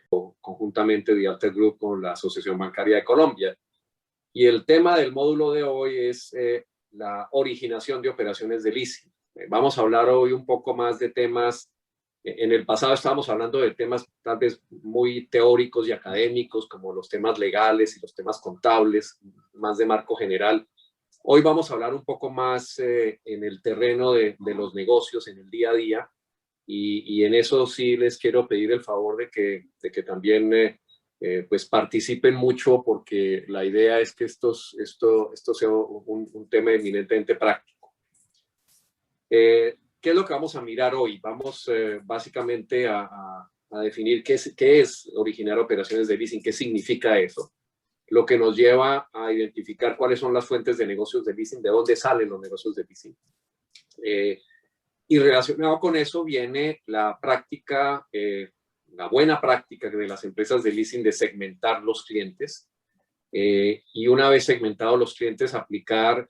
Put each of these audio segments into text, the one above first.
conjuntamente de Alter Group con la Asociación Bancaria de Colombia. Y el tema del módulo de hoy es la originación de operaciones de leasing. Vamos a hablar hoy un poco más de temas. En el pasado estábamos hablando de temas tal vez muy teóricos y académicos, como los temas legales y los temas contables, más de marco general. Hoy vamos a hablar un poco más en el terreno de los negocios, en el día a día, y en eso sí les quiero pedir el favor de que también pues participen mucho, porque la idea es que esto sea un tema eminentemente práctico. ¿Qué es lo que vamos a mirar hoy? Vamos básicamente a definir qué es originar operaciones de leasing, qué significa eso, lo que nos lleva a identificar cuáles son las fuentes de negocios de leasing, de dónde salen los negocios de leasing. Y relacionado con eso viene la práctica, la buena práctica de las empresas de leasing de segmentar los clientes, y una vez segmentados los clientes, aplicar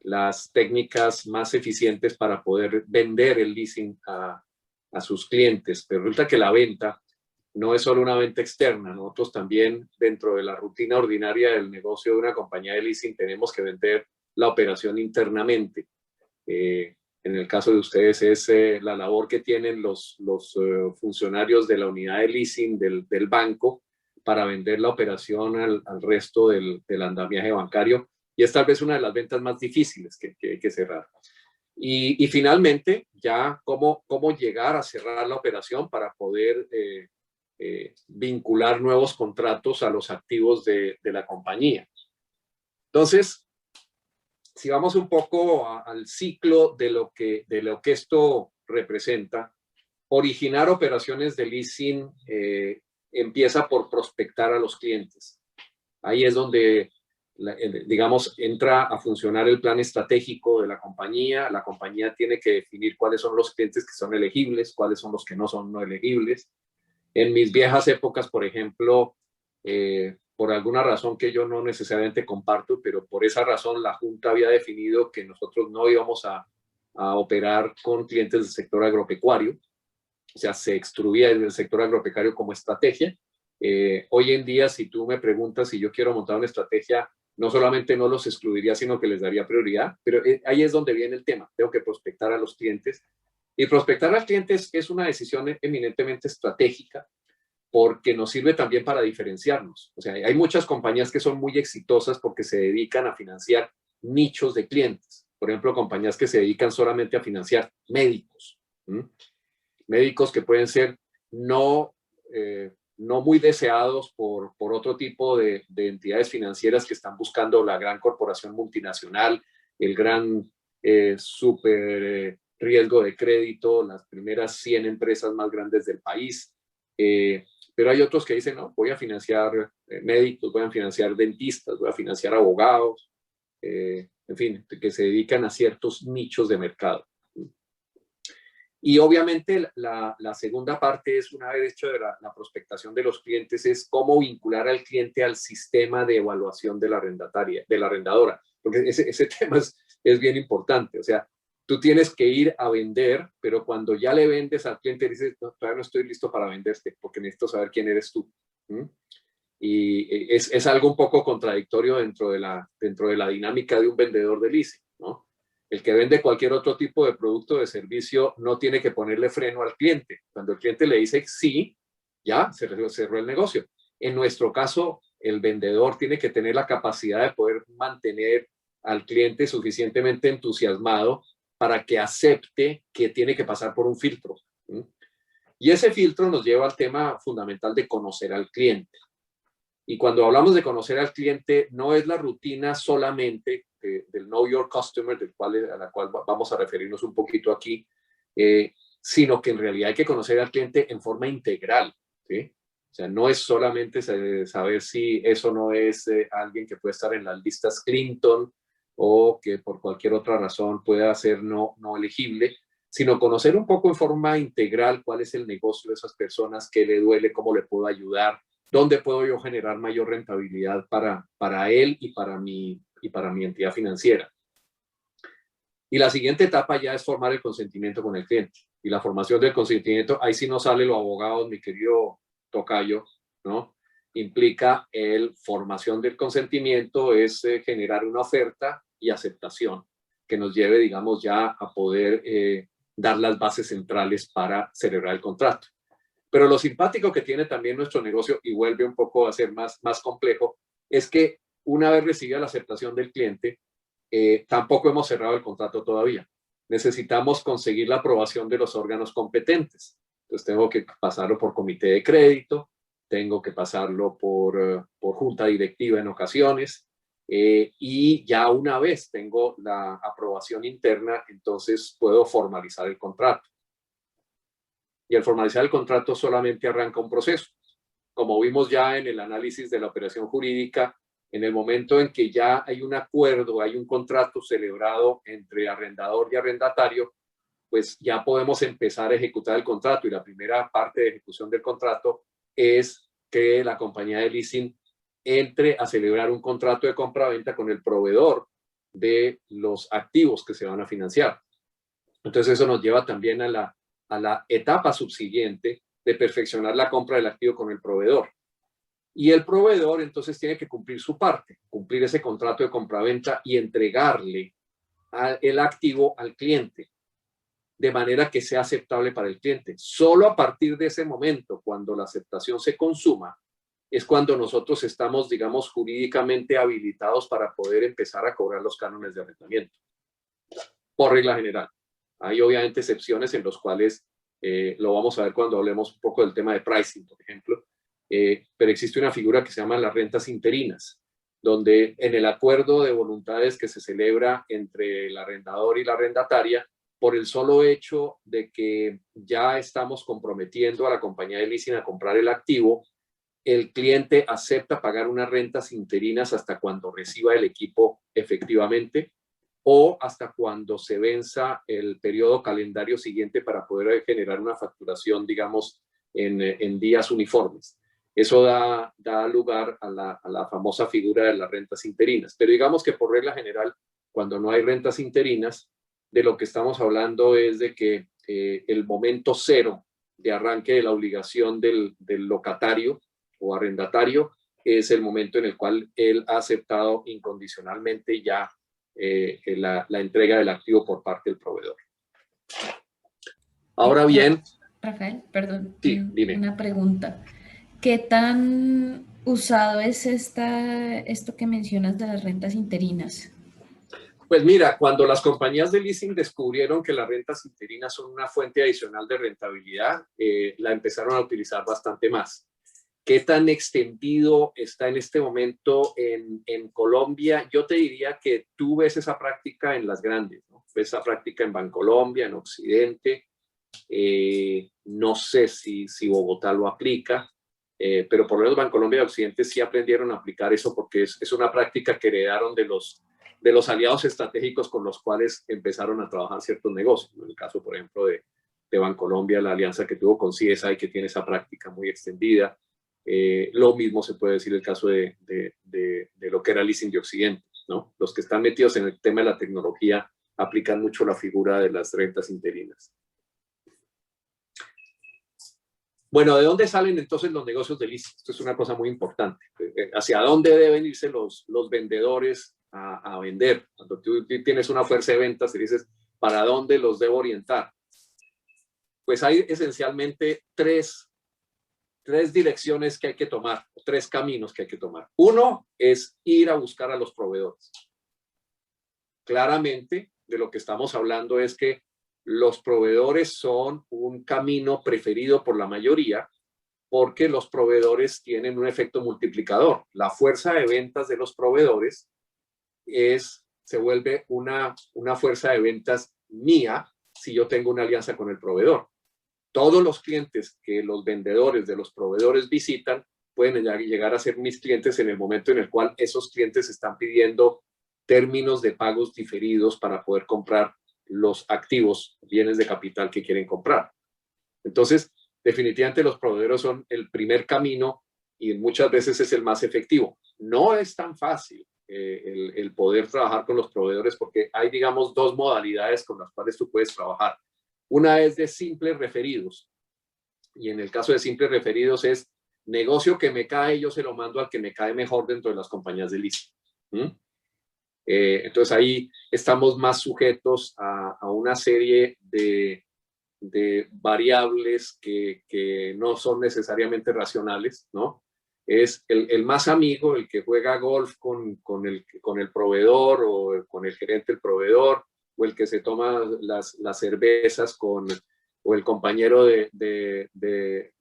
las técnicas más eficientes para poder vender el leasing a sus clientes. Pero resulta que la venta no es solo una venta externa. Nosotros también, dentro de la rutina ordinaria del negocio de una compañía de leasing, tenemos que vender la operación internamente. En el caso de ustedes es la labor que tienen los funcionarios de la unidad de leasing del banco para vender la operación al resto del andamiaje bancario, y es tal vez una de las ventas más difíciles que hay que cerrar. Y finalmente, ya cómo llegar a cerrar la operación para poder vincular nuevos contratos a los activos de la compañía. Entonces, si vamos un poco al ciclo de lo que esto representa, originar operaciones de leasing empieza por prospectar a los clientes. Ahí es donde, digamos, entra a funcionar el plan estratégico de la compañía. La compañía tiene que definir cuáles son los clientes que son elegibles, cuáles son los que no son no elegibles. En mis viejas épocas, por ejemplo, por alguna razón que yo no necesariamente comparto, pero por esa razón la Junta había definido que nosotros no íbamos a operar con clientes del sector agropecuario. O sea, se excluía el sector agropecuario como estrategia. Hoy en día, si tú me preguntas si yo quiero montar una estrategia, no solamente no los excluiría, sino que les daría prioridad. Pero ahí es donde viene el tema. Tengo que prospectar a los clientes. Y prospectar a clientes es una decisión eminentemente estratégica, porque nos sirve también para diferenciarnos. O sea, hay muchas compañías que son muy exitosas porque se dedican a financiar nichos de clientes. Por ejemplo, compañías que se dedican solamente a financiar médicos. Médicos que pueden ser no muy deseados por otro tipo de entidades financieras que están buscando la gran corporación multinacional, el gran super riesgo de crédito, las primeras 100 empresas más grandes del país. Pero hay otros que dicen, no, voy a financiar médicos, voy a financiar dentistas, voy a financiar abogados, en fin, que se dedican a ciertos nichos de mercado. Y obviamente la segunda parte es, una vez hecho de la prospectación de los clientes, es cómo vincular al cliente al sistema de evaluación de la arrendadora, porque ese tema es bien importante. O sea, tú tienes que ir a vender, pero cuando ya le vendes al cliente dices, no, todavía no estoy listo para venderte porque necesito saber quién eres tú. Y es algo un poco contradictorio dentro de la dinámica de un vendedor de leasing, ¿no? El que vende cualquier otro tipo de producto o de servicio no tiene que ponerle freno al cliente. Cuando el cliente le dice sí, ya se cerró el negocio. En nuestro caso, el vendedor tiene que tener la capacidad de poder mantener al cliente suficientemente entusiasmado para que acepte que tiene que pasar por un filtro. Y ese filtro nos lleva al tema fundamental de conocer al cliente. Y cuando hablamos de conocer al cliente, no es la rutina solamente del Know Your Customer, a la cual vamos a referirnos un poquito aquí, sino que en realidad hay que conocer al cliente en forma integral, ¿sí? O sea, no es solamente saber si eso no es alguien que puede estar en las listas Clinton o que por cualquier otra razón pueda ser no elegible, sino conocer un poco en forma integral cuál es el negocio de esas personas, qué le duele, cómo le puedo ayudar, dónde puedo yo generar mayor rentabilidad para él y para mi entidad financiera. Y la siguiente etapa ya es formar el consentimiento con el cliente. Y la formación del consentimiento, ahí sí no sale los abogados, mi querido tocayo, ¿no? Implica formación del consentimiento, es generar una oferta y aceptación que nos lleve, digamos, ya a poder dar las bases centrales para celebrar el contrato. Pero lo simpático que tiene también nuestro negocio, y vuelve un poco a ser más complejo, es que una vez recibida la aceptación del cliente, tampoco hemos cerrado el contrato todavía. Necesitamos conseguir la aprobación de los órganos competentes. Entonces tengo que pasarlo por comité de crédito, tengo que pasarlo por junta directiva en ocasiones, y ya una vez tengo la aprobación interna, entonces puedo formalizar el contrato. Y al formalizar el contrato solamente arranca un proceso. Como vimos ya en el análisis de la operación jurídica, en el momento en que ya hay un acuerdo, hay un contrato celebrado entre arrendador y arrendatario, pues ya podemos empezar a ejecutar el contrato. Y la primera parte de ejecución del contrato es que la compañía de leasing entre a celebrar un contrato de compra-venta con el proveedor de los activos que se van a financiar. Entonces eso nos lleva también a la etapa subsiguiente de perfeccionar la compra del activo con el proveedor. Y el proveedor entonces tiene que cumplir su parte, cumplir ese contrato de compraventa y entregarle el activo al cliente de manera que sea aceptable para el cliente. Solo a partir de ese momento, cuando la aceptación se consuma, es cuando nosotros estamos, digamos, jurídicamente habilitados para poder empezar a cobrar los cánones de arrendamiento, por regla general. Hay obviamente excepciones en los cuales lo vamos a ver cuando hablemos un poco del tema de pricing, por ejemplo, pero existe una figura que se llama las rentas interinas, donde en el acuerdo de voluntades que se celebra entre el arrendador y la arrendataria, por el solo hecho de que ya estamos comprometiendo a la compañía de leasing a comprar el activo, el cliente acepta pagar unas rentas interinas hasta cuando reciba el equipo efectivamente o hasta cuando se venza el periodo calendario siguiente para poder generar una facturación, digamos, en días uniformes. Eso da lugar a la famosa figura de las rentas interinas. Pero digamos que por regla general, cuando no hay rentas interinas, de lo que estamos hablando es de que el momento cero de arranque de la obligación del locatario o arrendatario es el momento en el cual él ha aceptado incondicionalmente ya la entrega del activo por parte del proveedor. Ahora bien... Rafael, perdón, Sí, dime. una pregunta. ¿Qué tan usado es esto que mencionas de las rentas interinas? Pues mira, cuando las compañías de leasing descubrieron que las rentas interinas son una fuente adicional de rentabilidad, la empezaron a utilizar bastante más. ¿Qué tan extendido está en este momento en Colombia? Yo te diría que tú ves esa práctica en las grandes, ¿no? Ves esa práctica en Bancolombia, en Occidente. No sé si Bogotá lo aplica, pero por lo menos Bancolombia y Occidente sí aprendieron a aplicar eso porque es una práctica que heredaron de los aliados estratégicos con los cuales empezaron a trabajar ciertos negocios. En el caso, por ejemplo, de Bancolombia, la alianza que tuvo con CSI, que tiene esa práctica muy extendida. Lo mismo se puede decir el caso de lo que era leasing de Occidente, ¿no? Los que están metidos en el tema de la tecnología aplican mucho la figura de las rentas interinas. Bueno, ¿de dónde salen entonces los negocios de leasing? Esto es una cosa muy importante. ¿Hacia dónde deben irse los vendedores a vender? Cuando tú tienes una fuerza de ventas y dices, ¿para dónde los debo orientar? Pues hay esencialmente tres direcciones que hay que tomar, tres caminos que hay que tomar. Uno es ir a buscar a los proveedores. Claramente, de lo que estamos hablando es que los proveedores son un camino preferido por la mayoría porque los proveedores tienen un efecto multiplicador. La fuerza de ventas de los proveedores se vuelve una fuerza de ventas mía si yo tengo una alianza con el proveedor. Todos los clientes que los vendedores de los proveedores visitan pueden llegar a ser mis clientes en el momento en el cual esos clientes están pidiendo términos de pagos diferidos para poder comprar los activos, bienes de capital que quieren comprar. Entonces, definitivamente los proveedores son el primer camino y muchas veces es el más efectivo. No es tan fácil el poder trabajar con los proveedores porque hay, digamos, dos modalidades con las cuales tú puedes trabajar. Una es de simples referidos y en el caso de simples referidos es negocio que me cae, yo se lo mando al que me cae mejor dentro de las compañías de leasing. Entonces ahí estamos más sujetos a una serie de variables que no son necesariamente racionales, ¿no? Es el más amigo, el que juega golf con el proveedor o con el gerente del proveedor, o el que se toma las cervezas o el compañero de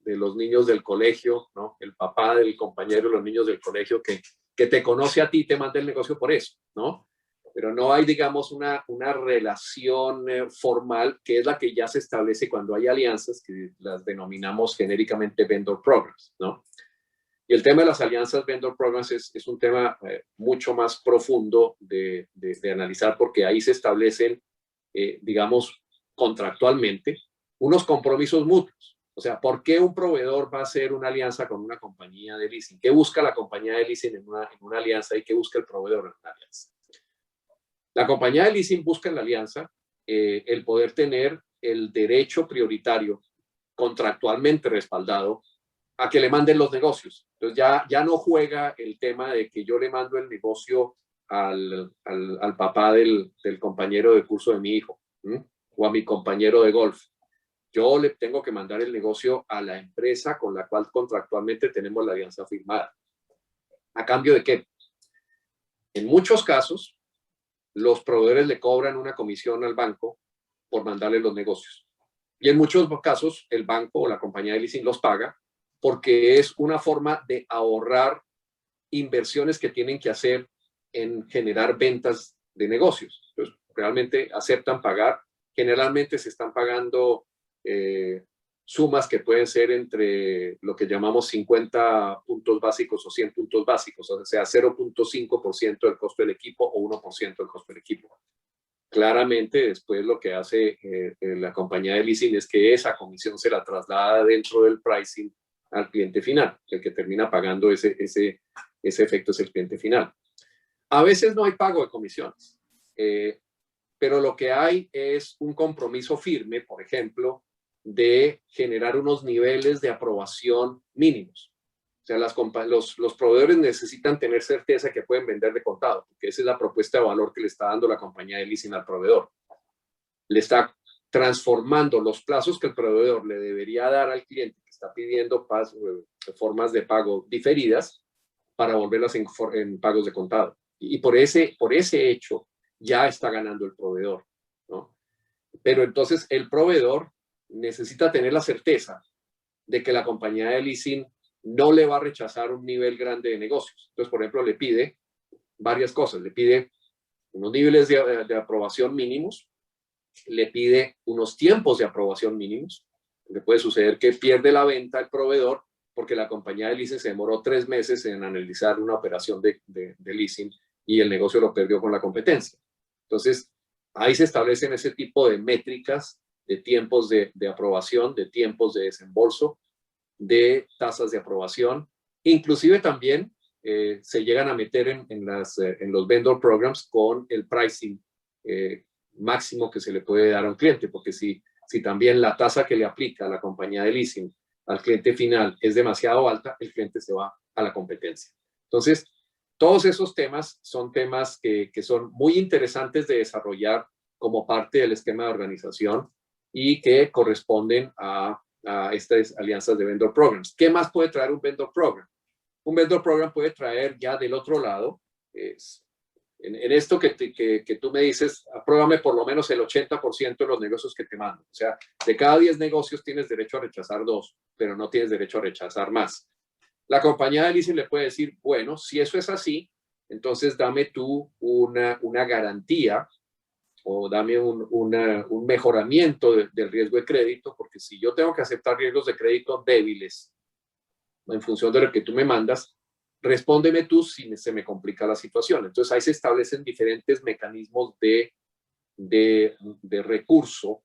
los niños del colegio, ¿no? El papá del compañero de los niños del colegio que te conoce a ti y te manda el negocio por eso, ¿no? Pero no hay, digamos, una relación formal, que es la que ya se establece cuando hay alianzas, que las denominamos genéricamente vendor programs, ¿no? Y el tema de las alianzas vendor programs es un tema mucho más profundo de analizar, porque ahí se establecen, digamos, contractualmente, unos compromisos mutuos. O sea, ¿por qué un proveedor va a hacer una alianza con una compañía de leasing? ¿Qué busca la compañía de leasing en una alianza y qué busca el proveedor en una alianza? La compañía de leasing busca en la alianza el poder tener el derecho prioritario contractualmente respaldado a que le manden los negocios. Entonces ya no juega el tema de que yo le mando el negocio al papá del compañero de curso de mi hijo, ¿m? O a mi compañero de golf. Yo le tengo que mandar el negocio a la empresa con la cual contractualmente tenemos la alianza firmada. ¿A cambio de qué? En muchos casos, los proveedores le cobran una comisión al banco por mandarle los negocios. Y en muchos casos, el banco o la compañía de leasing los paga porque es una forma de ahorrar inversiones que tienen que hacer en generar ventas de negocios. Entonces, realmente aceptan pagar. Generalmente se están pagando sumas que pueden ser entre lo que llamamos 50 puntos básicos o 100 puntos básicos, o sea, 0.5% del costo del equipo o 1% del costo del equipo. Claramente, después lo que hace la compañía de leasing es que esa comisión se la traslada dentro del pricing al cliente final. El que termina pagando ese efecto es el cliente final. A veces no hay pago de comisiones, pero lo que hay es un compromiso firme, por ejemplo, de generar unos niveles de aprobación mínimos. O sea, los proveedores necesitan tener certeza que pueden vender de contado, porque esa es la propuesta de valor que le está dando la compañía de leasing al proveedor. Le está transformando los plazos que el proveedor le debería dar al cliente que está pidiendo formas de pago diferidas para volverlas en pagos de contado. Y por ese hecho ya está ganando el proveedor, ¿no? Pero entonces el proveedor necesita tener la certeza de que la compañía de leasing no le va a rechazar un nivel grande de negocios. Entonces, por ejemplo, le pide varias cosas. Le pide unos niveles de aprobación mínimos, le pide unos tiempos de aprobación mínimos. Le puede suceder que pierde la venta el proveedor porque la compañía de leasing se demoró 3 meses en analizar una operación de leasing y el negocio lo perdió con la competencia. Entonces, ahí se establecen ese tipo de métricas de tiempos de aprobación, de tiempos de desembolso, de tasas de aprobación. Inclusive también se llegan a meter en los vendor programs con el pricing máximo que se le puede dar a un cliente, porque si también la tasa que le aplica a la compañía de leasing al cliente final es demasiado alta, el cliente se va a la competencia. Entonces, todos esos temas son temas que son muy interesantes de desarrollar como parte del esquema de organización y que corresponden a estas alianzas de vendor programs. ¿Qué más puede traer un vendor program? Un vendor program puede traer ya del otro lado, en esto que tú me dices, apruébame por lo menos el 80% de los negocios que te mando. O sea, de cada 10 negocios tienes derecho a rechazar 2, pero no tienes derecho a rechazar más. La compañía de leasing le puede decir, bueno, si eso es así, entonces dame tú una garantía o dame un mejoramiento del riesgo de crédito, porque si yo tengo que aceptar riesgos de crédito débiles en función de lo que tú me mandas, respóndeme tú si se me complica la situación. Entonces ahí se establecen diferentes mecanismos de recurso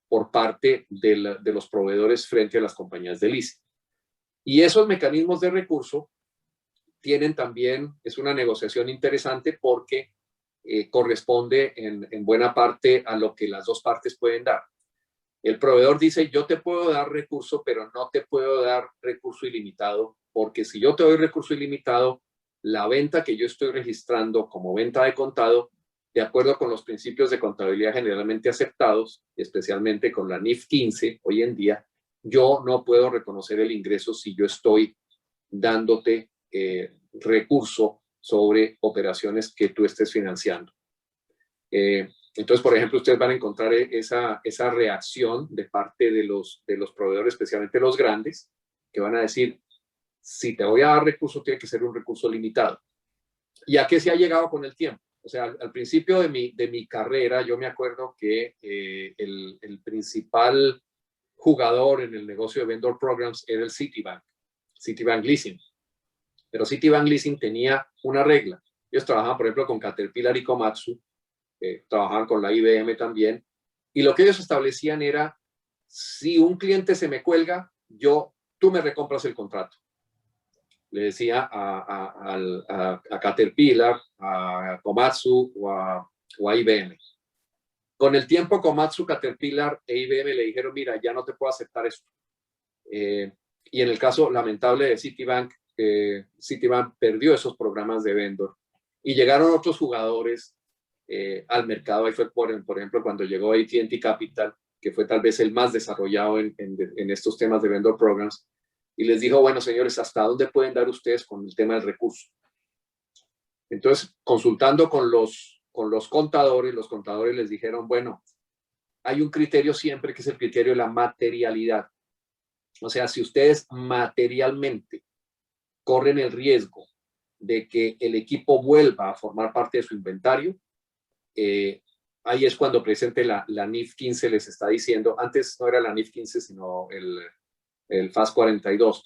por parte de los proveedores frente a las compañías de leasing. Y esos mecanismos de recurso tienen también, es una negociación interesante porque corresponde en buena parte a lo que las dos partes pueden dar. El proveedor dice, yo te puedo dar recurso, pero no te puedo dar recurso ilimitado, porque si yo te doy recurso ilimitado, la venta que yo estoy registrando como venta de contado, de acuerdo con los principios de contabilidad generalmente aceptados, especialmente con la NIF 15 hoy en día, yo no puedo reconocer el ingreso si yo estoy dándote recurso sobre operaciones que tú estés financiando. Entonces, por ejemplo, ustedes van a encontrar esa reacción de parte de los proveedores, especialmente los grandes, que van a decir, si te voy a dar recurso, tiene que ser un recurso limitado. ¿Y a qué se ha llegado con el tiempo? O sea, al principio de mi carrera, yo me acuerdo que el principal jugador en el negocio de vendor programs era el Citibank Leasing. Pero Citibank Leasing tenía una regla. Ellos trabajaban, por ejemplo, con Caterpillar y Komatsu, trabajaban con la IBM también, y lo que ellos establecían era, si un cliente se me cuelga, tú me recompras el contrato. Le decía a Caterpillar, a Komatsu o a IBM. Con el tiempo, Komatsu, Caterpillar e IBM le dijeron, mira, ya no te puedo aceptar esto. Y en el caso lamentable de Citibank, Citibank perdió esos programas de vendor y llegaron otros jugadores al mercado. Ahí fue, por ejemplo, cuando llegó AT&T Capital, que fue tal vez el más desarrollado en estos temas de vendor programs, y les dijo, bueno, señores, ¿hasta dónde pueden dar ustedes con el tema del recurso? Entonces, consultando con los contadores, los contadores les dijeron, bueno, hay un criterio siempre que es el criterio de la materialidad. O sea, si ustedes materialmente corren el riesgo de que el equipo vuelva a formar parte de su inventario, ahí es cuando presente la NIF 15 les está diciendo, antes no era la NIF 15, sino el FAS 42,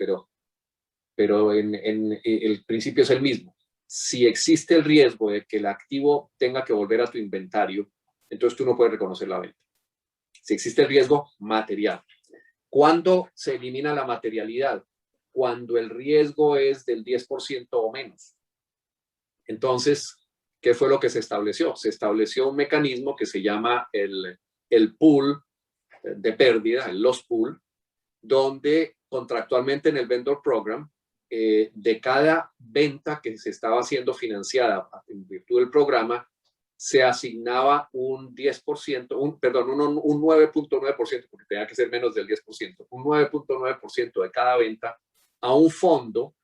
pero el principio es el mismo. Si existe el riesgo de que el activo tenga que volver a tu inventario, entonces tú no puedes reconocer la venta. Si existe el riesgo material. ¿Cuándo se elimina la materialidad? Cuando el riesgo es del 10% o menos. Entonces, ¿qué fue lo que se estableció? Se estableció un mecanismo que se llama el pool de pérdida, el loss pool, donde contractualmente en el vendor program, de cada venta que se estaba siendo financiada en virtud del programa, se asignaba un 10%, un 9.9%, porque tenía que ser menos del 10%, un 9.9% de cada venta a un fondo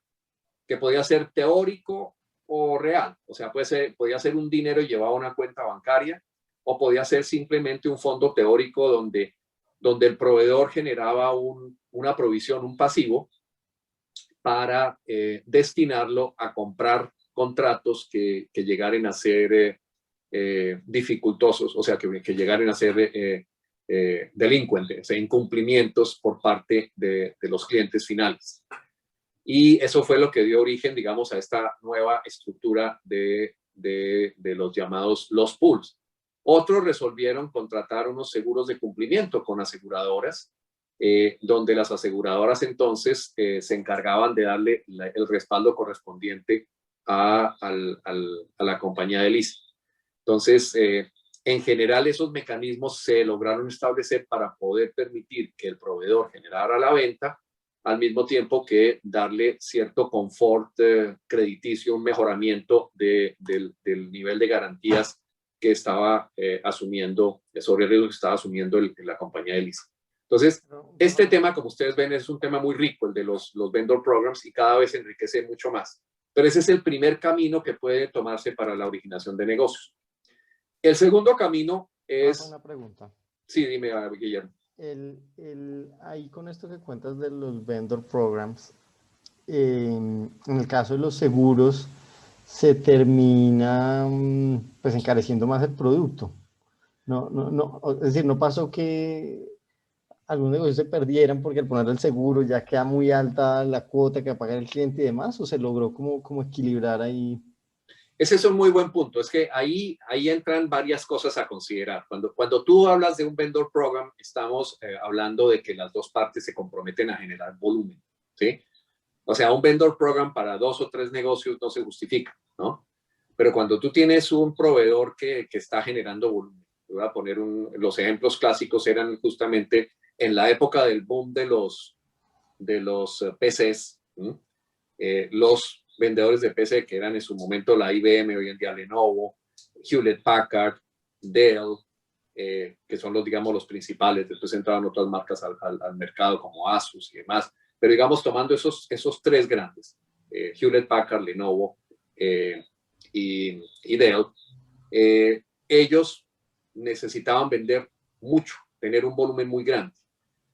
que podía ser teórico o real. O sea, podía ser un dinero llevado a una cuenta bancaria o podía ser simplemente un fondo teórico donde el proveedor generaba una provisión, un pasivo, para destinarlo a comprar contratos que llegaran a ser dificultosos, o sea, que llegaran a ser delincuentes, incumplimientos por parte de los clientes finales. Y eso fue lo que dio origen, digamos, a esta nueva estructura de los llamados los pools. Otros resolvieron contratar unos seguros de cumplimiento con aseguradoras, donde las aseguradoras entonces se encargaban de darle el respaldo correspondiente a la compañía de leasing. Entonces, en general, esos mecanismos se lograron establecer para poder permitir que el proveedor generara la venta, al mismo tiempo que darle cierto confort crediticio, un mejoramiento del nivel de garantías que estaba asumiendo, sobre el riesgo que estaba asumiendo la compañía de leasing. Entonces, este tema, como ustedes ven, es un tema muy rico, el de los vendor programs, y cada vez enriquece mucho más. Pero ese es el primer camino que puede tomarse para la originación de negocios. El segundo camino es... Una pregunta. Sí, dime, Guillermo. Ahí con esto que cuentas de los vendor programs, en el caso de los seguros, se termina pues encareciendo más el producto. No, es decir, no pasó que algunos negocios se perdieran porque al poner el seguro ya queda muy alta la cuota que va a pagar el cliente y demás, o se logró como equilibrar ahí. Ese es un muy buen punto. Es que ahí entran varias cosas a considerar. Cuando tú hablas de un vendor program, estamos hablando de que las dos partes se comprometen a generar volumen, ¿sí? O sea, un vendor program para 2 o 3 negocios no se justifica, ¿no? Pero cuando tú tienes un proveedor que está generando volumen, voy a poner los ejemplos clásicos eran justamente en la época del boom de los PCs, los vendedores de PC que eran en su momento la IBM, hoy en día Lenovo, Hewlett Packard, Dell, que son digamos, los principales. Después entraban otras marcas al mercado como Asus y demás. Pero digamos, tomando esos tres grandes, Hewlett Packard, Lenovo y Dell, ellos necesitaban vender mucho, tener un volumen muy grande.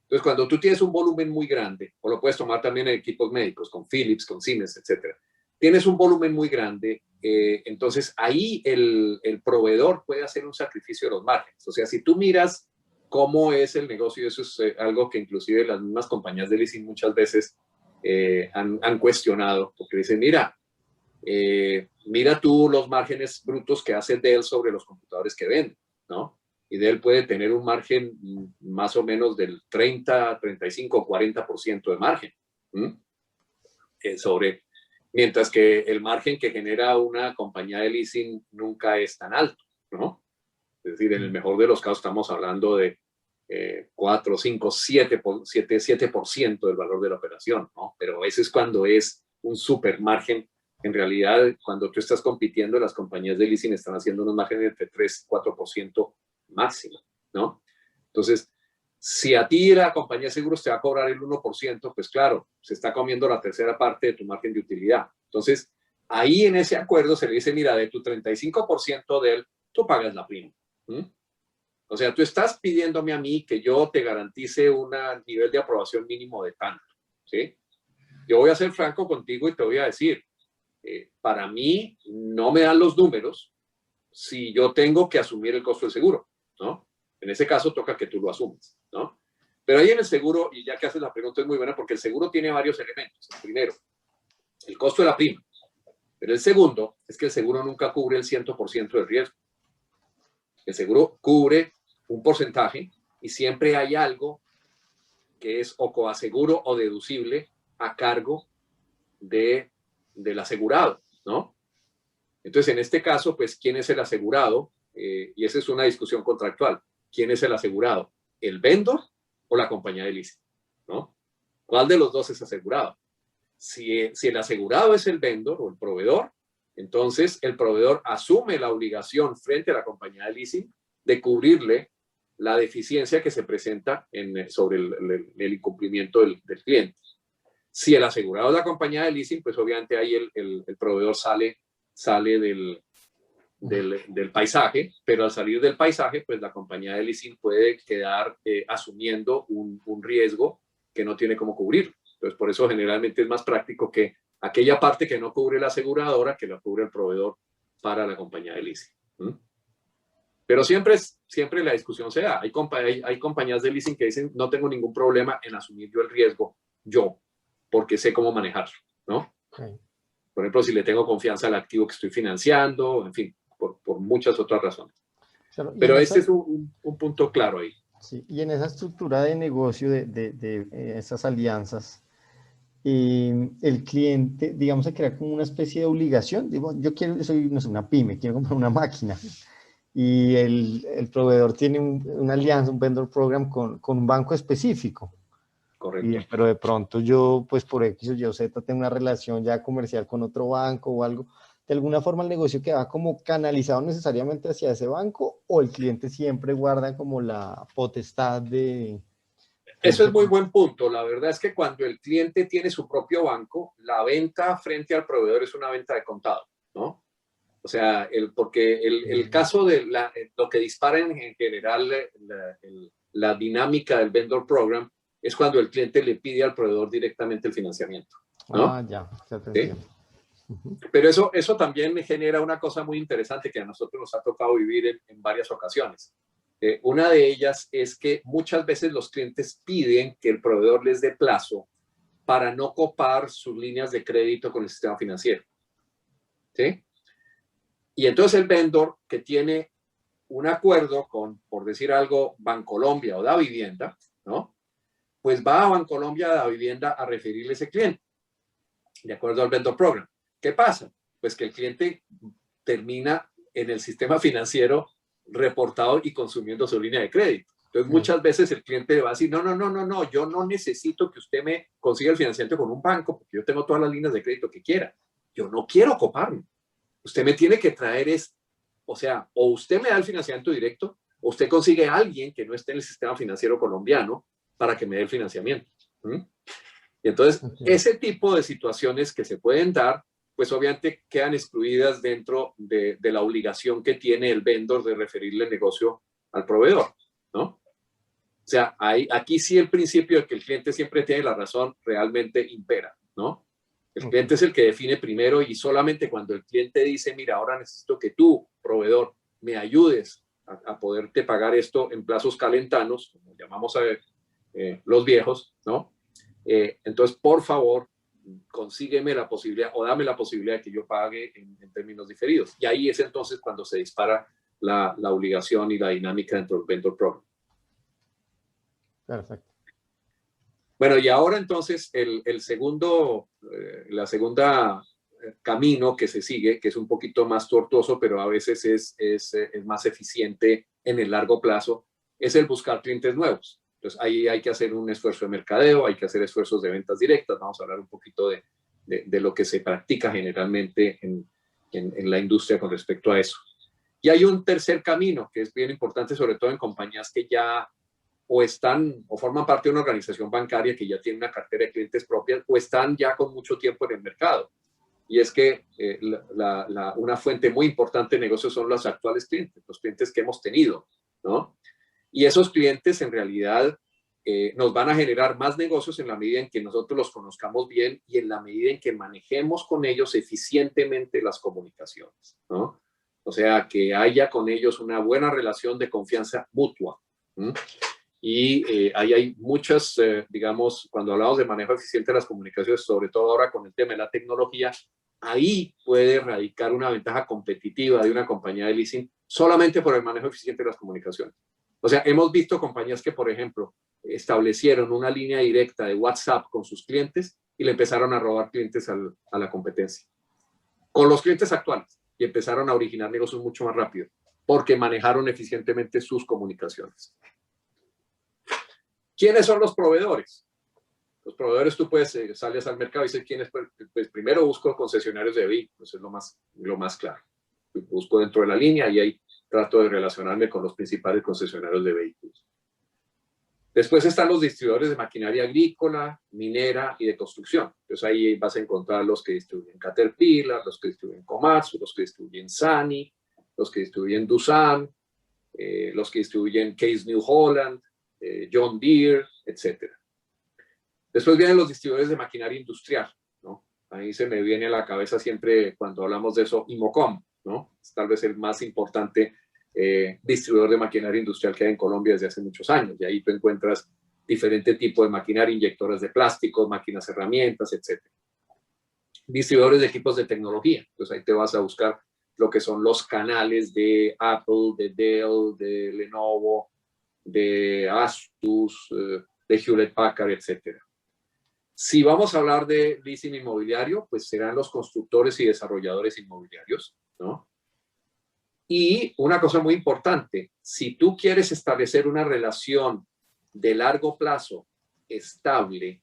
Entonces, cuando tú tienes un volumen muy grande, o lo puedes tomar también en equipos médicos, con Philips, con Siemens, etcétera, tienes un volumen muy grande, entonces ahí el proveedor puede hacer un sacrificio de los márgenes. O sea, si tú miras cómo es el negocio, eso es algo que inclusive las mismas compañías de leasing muchas veces han cuestionado, porque dicen, mira tú los márgenes brutos que hace Dell sobre los computadores que vende, ¿no? Y Dell puede tener un margen más o menos del 30, 35, 40% de margen mientras que el margen que genera una compañía de leasing nunca es tan alto, ¿no? Es decir, en el mejor de los casos estamos hablando de 4, 5, 7% del valor de la operación, ¿no? Pero ese es cuando es un super margen. En realidad, cuando tú estás compitiendo, las compañías de leasing están haciendo unos márgenes de 3, 4% máximo, ¿no? Entonces, si a ti la compañía de seguros te va a cobrar el 1%, pues claro, se está comiendo la tercera parte de tu margen de utilidad. Entonces, ahí en ese acuerdo se le dice, mira, de tu 35% de él, tú pagas la prima. O sea, tú estás pidiéndome a mí que yo te garantice un nivel de aprobación mínimo de tanto, ¿sí? Yo voy a ser franco contigo y te voy a decir, para mí no me dan los números si yo tengo que asumir el costo del seguro, ¿no? En ese caso toca que tú lo asumas, ¿no? Pero ahí en el seguro, y ya que haces la pregunta es muy buena porque el seguro tiene varios elementos. El primero, el costo de la prima. Pero el segundo es que el seguro nunca cubre el 100% del riesgo. El seguro cubre un porcentaje y siempre hay algo que es o coaseguro o deducible a cargo del asegurado, ¿no? Entonces, en este caso, pues, ¿quién es el asegurado? Y esa es una discusión contractual. ¿Quién es el asegurado? ¿El vendor o la compañía de leasing? ¿No? ¿Cuál de los dos es asegurado? Si el asegurado es el vendor o el proveedor, entonces el proveedor asume la obligación frente a la compañía de leasing de cubrirle la deficiencia que se presenta sobre el incumplimiento del cliente. Si el asegurado es la compañía de leasing, pues obviamente ahí el proveedor sale del paisaje, pero al salir del paisaje, pues la compañía de leasing puede quedar asumiendo un riesgo que no tiene cómo cubrir. Entonces, por eso generalmente es más práctico que aquella parte que no cubre la aseguradora, que la cubre el proveedor para la compañía de leasing. Pero siempre la discusión se da. Hay compañías de leasing que dicen, no tengo ningún problema en asumir yo el riesgo, porque sé cómo manejarlo, ¿no? Okay. Por ejemplo, si le tengo confianza al activo que estoy financiando, en fin, por muchas otras razones. Claro, pero ese es un punto claro ahí. Sí, y en esa estructura de negocio de esas alianzas, el cliente, digamos, se crea como una especie de obligación. Digo, yo soy no sé, una pyme, quiero comprar una máquina. Y el proveedor tiene una alianza, un vendor program con un banco específico. Correcto. Pero de pronto yo, pues por X o Y o Z, tengo una relación ya comercial con otro banco o algo. ¿De alguna forma el negocio queda como canalizado necesariamente hacia ese banco o el cliente siempre guarda como la potestad de... Eso es muy buen punto. La verdad es que cuando el cliente tiene su propio banco, la venta frente al proveedor es una venta de contado, ¿no? O sea, porque el caso de lo que dispara en general la dinámica del vendor program es cuando el cliente le pide al proveedor directamente el financiamiento, ¿no? Ya te ¿sí? entiendo. Pero eso también genera una cosa muy interesante que a nosotros nos ha tocado vivir en varias ocasiones. Una de ellas es que muchas veces los clientes piden que el proveedor les dé plazo para no copar sus líneas de crédito con el sistema financiero. ¿Sí? Y entonces el vendor que tiene un acuerdo con, por decir algo, Bancolombia o Davivienda, ¿no? Pues va a Bancolombia, a Davivienda a referirle a ese cliente, de acuerdo al vendor program. ¿Qué pasa? Pues que el cliente termina en el sistema financiero reportado y consumiendo su línea de crédito. Entonces, muchas veces el cliente le va a decir, no, yo no necesito que usted me consiga el financiamiento con un banco, porque yo tengo todas las líneas de crédito que quiera. Yo no quiero coparme. Usted me tiene que traer o sea, o usted me da el financiamiento directo, o usted consigue a alguien que no esté en el sistema financiero colombiano para que me dé el financiamiento. Y entonces, ese tipo de situaciones que se pueden dar, pues obviamente quedan excluidas dentro de la obligación que tiene el vendor de referirle el negocio al proveedor, ¿no? O sea, aquí sí el principio de que el cliente siempre tiene la razón realmente impera, ¿no? El cliente es el que define primero, y solamente cuando el cliente dice, mira, ahora necesito que tú, proveedor, me ayudes a poderte pagar esto en plazos calentanos, como llamamos a los viejos, ¿no? Entonces, por favor, consígueme la posibilidad o dame la posibilidad de que yo pague en términos diferidos. Y ahí es entonces cuando se dispara la obligación y la dinámica dentro del vendor program. Perfecto. Bueno, y ahora entonces la segunda camino que se sigue, que es un poquito más tortuoso, pero a veces es más eficiente en el largo plazo, es el buscar clientes nuevos. Entonces ahí hay que hacer un esfuerzo de mercadeo, hay que hacer esfuerzos de ventas directas. Vamos a hablar un poquito de lo que se practica generalmente en la industria con respecto a eso. Y hay un tercer camino que es bien importante, sobre todo en compañías que ya o forman parte de una organización bancaria que ya tiene una cartera de clientes propias, o están ya con mucho tiempo en el mercado. Y es que una fuente muy importante de negocio son los actuales clientes, los clientes que hemos tenido, ¿no? Y esos clientes en realidad nos van a generar más negocios en la medida en que nosotros los conozcamos bien y en la medida en que manejemos con ellos eficientemente las comunicaciones, ¿no? O sea, que haya con ellos una buena relación de confianza mutua. Y ahí hay muchas, digamos, cuando hablamos de manejo eficiente de las comunicaciones, sobre todo ahora con el tema de la tecnología, ahí puede radicar una ventaja competitiva de una compañía de leasing solamente por el manejo eficiente de las comunicaciones. O sea, hemos visto compañías que, por ejemplo, establecieron una línea directa de WhatsApp con sus clientes y le empezaron a robar clientes a la competencia. Con los clientes actuales, y empezaron a originar negocios mucho más rápido, porque manejaron eficientemente sus comunicaciones. ¿Quiénes son los proveedores? Los proveedores, tú sales al mercado y dices quiénes. Pues primero busco concesionarios de vehículos, es lo más claro. Busco dentro de la línea y ahí trato de relacionarme con los principales concesionarios de vehículos. Después están los distribuidores de maquinaria agrícola, minera y de construcción. Entonces ahí vas a encontrar los que distribuyen Caterpillar, los que distribuyen Komatsu, los que distribuyen Sany, los que distribuyen Doosan, los que distribuyen Case New Holland, John Deere, etc. Después vienen los distribuidores de maquinaria industrial, ¿no? Ahí se me viene a la cabeza siempre cuando hablamos de eso, Imocom, ¿no? Es tal vez el más importante distribuidor de maquinaria industrial que hay en Colombia desde hace muchos años. Y ahí tú encuentras diferente tipo de maquinaria, inyectoras de plásticos, máquinas herramientas, etc. Distribuidores de equipos de tecnología. Entonces ahí te vas a buscar lo que son los canales de Apple, de Dell, de Lenovo, de Asus, de Hewlett Packard, etc. Si vamos a hablar de leasing inmobiliario, pues serán los constructores y desarrolladores inmobiliarios, ¿no? Y una cosa muy importante, si tú quieres establecer una relación de largo plazo estable,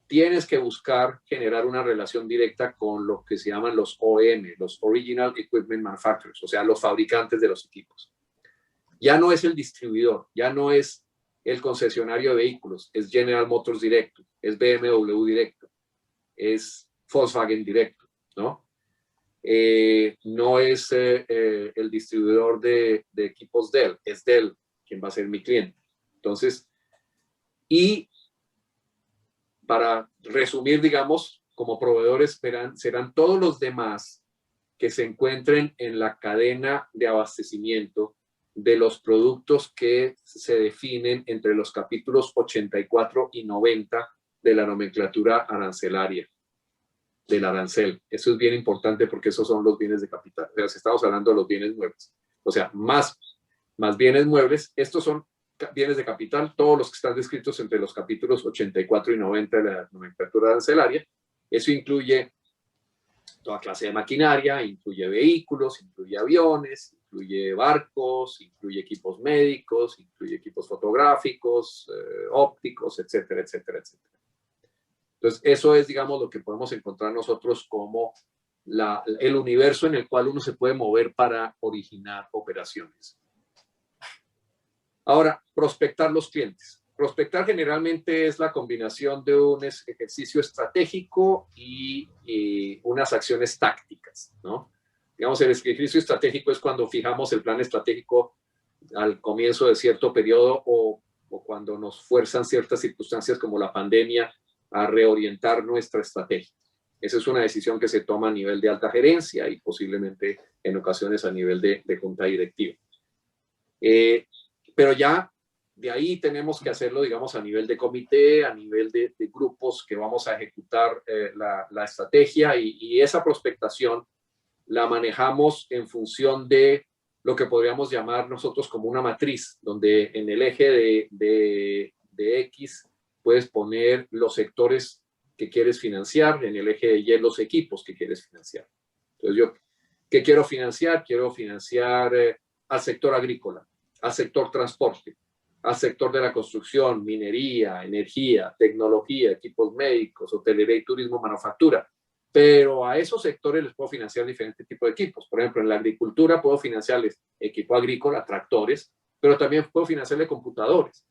tienes que buscar generar una relación directa con lo que se llaman los OEM, los Original Equipment Manufacturers, o sea, los fabricantes de los equipos. Ya no es el distribuidor, ya no es el concesionario de vehículos, es General Motors directo, es BMW directo, es Volkswagen directo, ¿no? No es el distribuidor de equipos Dell, es Dell quien va a ser mi cliente. Entonces, y para resumir, digamos, como proveedores serán todos los demás que se encuentren en la cadena de abastecimiento de los productos que se definen entre los capítulos 84 y 90 de la nomenclatura arancelaria, del arancel. Eso es bien importante porque esos son los bienes de capital. O sea, si estamos hablando de los bienes muebles. O sea, más bienes muebles, estos son bienes de capital, todos los que están descritos entre los capítulos 84 y 90 de la nomenclatura arancelaria. Eso incluye toda clase de maquinaria, incluye vehículos, incluye aviones, incluye barcos, incluye equipos médicos, incluye equipos fotográficos, ópticos, etcétera, etcétera, etcétera. Entonces, eso es, digamos, lo que podemos encontrar nosotros como el universo en el cual uno se puede mover para originar operaciones. Ahora, prospectar los clientes. Prospectar generalmente es la combinación de un ejercicio estratégico y unas acciones tácticas, ¿no? Digamos, el ejercicio estratégico es cuando fijamos el plan estratégico al comienzo de cierto periodo o cuando nos fuerzan ciertas circunstancias como la pandemia a reorientar nuestra estrategia. Esa es una decisión que se toma a nivel de alta gerencia y posiblemente en ocasiones a nivel de junta directiva. Pero ya de ahí tenemos que hacerlo, digamos, a nivel de comité, a nivel de grupos que vamos a ejecutar la estrategia y esa prospectación la manejamos en función de lo que podríamos llamar nosotros como una matriz, donde en el eje de X puedes poner los sectores que quieres financiar, en el eje de Y los equipos que quieres financiar. Entonces yo, ¿qué quiero financiar? Quiero financiar al sector agrícola, al sector transporte, al sector de la construcción, minería, energía, tecnología, equipos médicos, hotelería y turismo, manufactura. Pero a esos sectores les puedo financiar diferentes tipos de equipos. Por ejemplo, en la agricultura puedo financiarles equipo agrícola, tractores, pero también puedo financiarles computadores.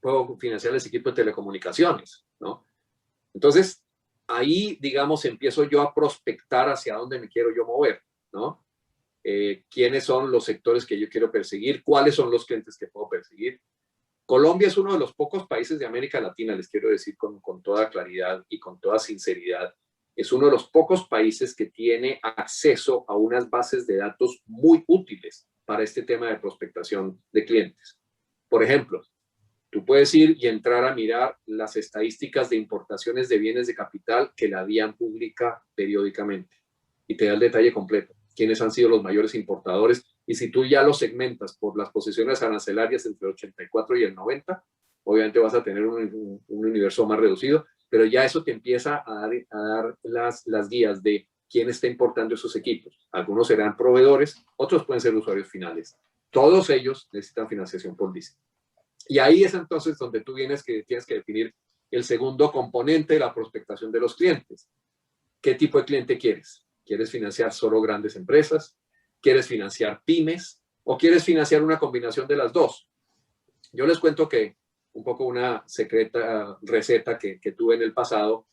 Puedo financiarles equipo de telecomunicaciones, ¿no? Entonces, ahí, digamos, empiezo yo a prospectar hacia dónde me quiero yo mover, ¿no? Quiénes son los sectores que yo quiero perseguir, cuáles son los clientes que puedo perseguir. Colombia es uno de los pocos países de América Latina, les quiero decir con toda claridad y con toda sinceridad, es uno de los pocos países que tiene acceso a unas bases de datos muy útiles para este tema de prospectación de clientes. Por ejemplo, tú puedes ir y entrar a mirar las estadísticas de importaciones de bienes de capital que la DIAN publica periódicamente y te da el detalle completo. Quiénes han sido los mayores importadores y si tú ya los segmentas por las posiciones arancelarias entre el 84 y el 90, obviamente vas a tener un universo más reducido, pero ya eso te empieza a dar las guías de quién está importando esos equipos. Algunos serán proveedores, otros pueden ser usuarios finales. Todos ellos necesitan financiación por leasing. Y ahí es entonces donde tú tienes que definir el segundo componente de la prospectación de los clientes. ¿Qué tipo de cliente quieres? ¿Quieres financiar solo grandes empresas? ¿Quieres financiar pymes? ¿O quieres financiar una combinación de las dos? Yo les cuento que un poco una secreta receta que tuve en el pasado,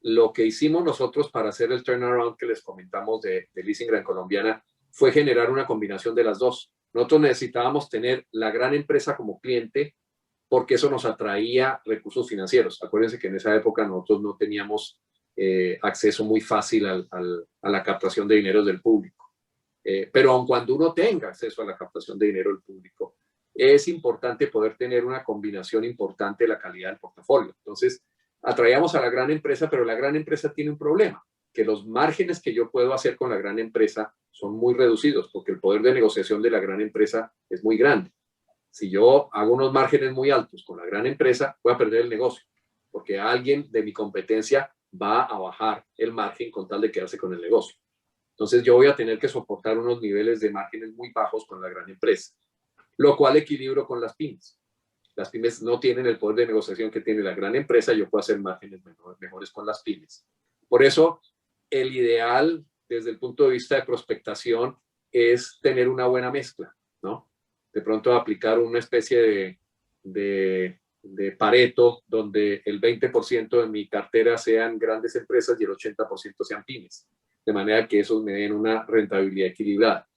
lo que hicimos nosotros para hacer el turnaround que les comentamos de Leasing Gran Colombiana fue generar una combinación de las dos. Nosotros necesitábamos tener la gran empresa como cliente porque eso nos atraía recursos financieros. Acuérdense que en esa época nosotros no teníamos acceso muy fácil a la captación de dinero del público. Pero aun cuando uno tenga acceso a la captación de dinero del público, es importante poder tener una combinación importante de la calidad del portafolio. Entonces, atraíamos a la gran empresa, pero la gran empresa tiene un problema, que los márgenes que yo puedo hacer con la gran empresa son muy reducidos, porque el poder de negociación de la gran empresa es muy grande. Si yo hago unos márgenes muy altos con la gran empresa, voy a perder el negocio, porque alguien de mi competencia va a bajar el margen con tal de quedarse con el negocio. Entonces yo voy a tener que soportar unos niveles de márgenes muy bajos con la gran empresa, lo cual equilibro con las pymes. Las pymes no tienen el poder de negociación que tiene la gran empresa, yo puedo hacer márgenes mejores con las pymes. Por eso, el ideal desde el punto de vista de prospectación es tener una buena mezcla, ¿no? De pronto aplicar una especie de Pareto, donde el 20% de mi cartera sean grandes empresas y el 80% sean pymes, de manera que esos me den una rentabilidad equilibrada.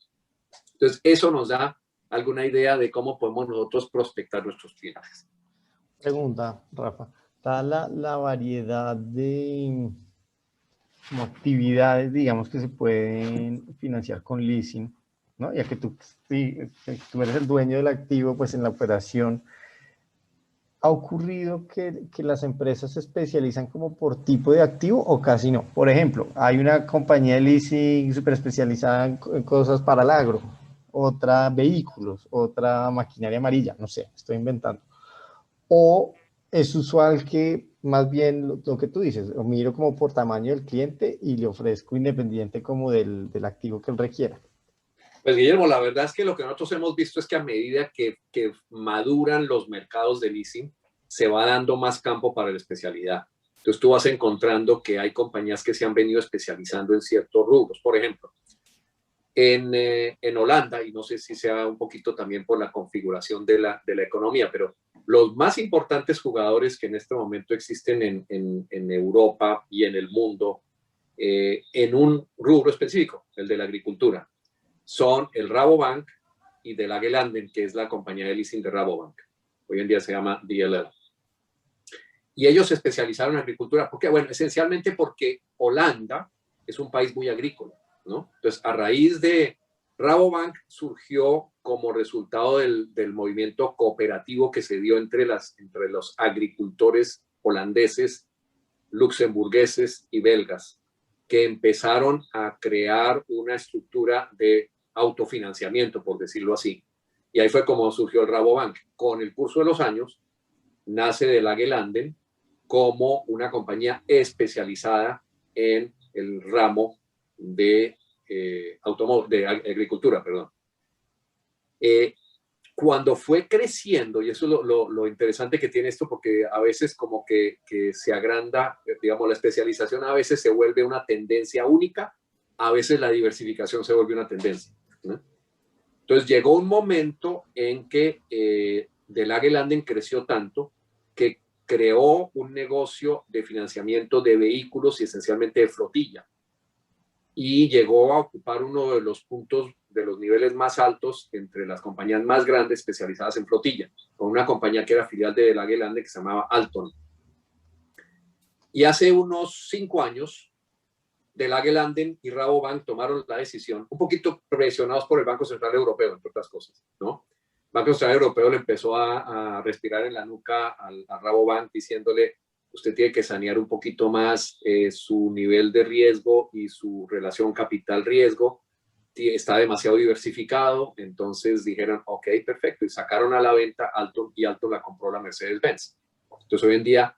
Entonces, eso nos da alguna idea de cómo podemos nosotros prospectar nuestros clientes. Pregunta, Rafa. Está la variedad de como actividades, digamos, que se pueden financiar con leasing, ¿no? Ya que tú eres el dueño del activo, pues en la operación, ¿ha ocurrido que las empresas se especializan como por tipo de activo o casi no? Por ejemplo, hay una compañía de leasing súper especializada en cosas para el agro, otra vehículos, otra maquinaria amarilla, no sé, estoy inventando. O es usual que más bien lo que tú dices, lo miro como por tamaño del cliente y le ofrezco independiente como del activo que él requiera. Pues Guillermo, la verdad es que lo que nosotros hemos visto es que a medida que maduran los mercados de leasing, se va dando más campo para la especialidad. Entonces tú vas encontrando que hay compañías que se han venido especializando en ciertos rubros. Por ejemplo, en Holanda, y no sé si sea un poquito también por la configuración de la economía, pero los más importantes jugadores que en este momento existen en Europa y en el mundo, en un rubro específico, el de la agricultura, son el Rabobank y de la Gelanden, que es la compañía de leasing de Rabobank. Hoy en día se llama DLL. Y ellos se especializaron en agricultura. ¿Por qué? Bueno, esencialmente porque Holanda es un país muy agrícola, ¿no? Entonces, a raíz de Rabobank surgió como resultado del movimiento cooperativo que se dio entre los agricultores holandeses, luxemburgueses y belgas, que empezaron a crear una estructura de autofinanciamiento, por decirlo así. Y ahí fue como surgió el Rabobank. Con el curso de los años, nace de la Gelanden como una compañía especializada en el ramo de, de agricultura. Perdón. Cuando fue creciendo, y eso es lo interesante que tiene esto, porque a veces como que se agranda, digamos, la especialización a veces se vuelve una tendencia única, a veces la diversificación se vuelve una tendencia, ¿no? Entonces llegó un momento en que De la Gelanden creció tanto que creó un negocio de financiamiento de vehículos y esencialmente de flotilla. Y llegó a ocupar uno de los puntos, de los niveles más altos entre las compañías más grandes especializadas en flotilla, con una compañía que era filial de la Gelanden que se llamaba Alton. Y hace unos 5 años, De la Gelanden y Rabobank tomaron la decisión, un poquito presionados por el Banco Central Europeo, entre otras cosas, ¿no? El Banco Central Europeo le empezó a respirar en la nuca a Rabobank diciéndole: usted tiene que sanear un poquito más su nivel de riesgo y su relación capital-riesgo. Está demasiado diversificado. Entonces dijeron, ok, perfecto. Y sacaron a la venta Alton, y Alton la compró la Mercedes-Benz. Entonces hoy en día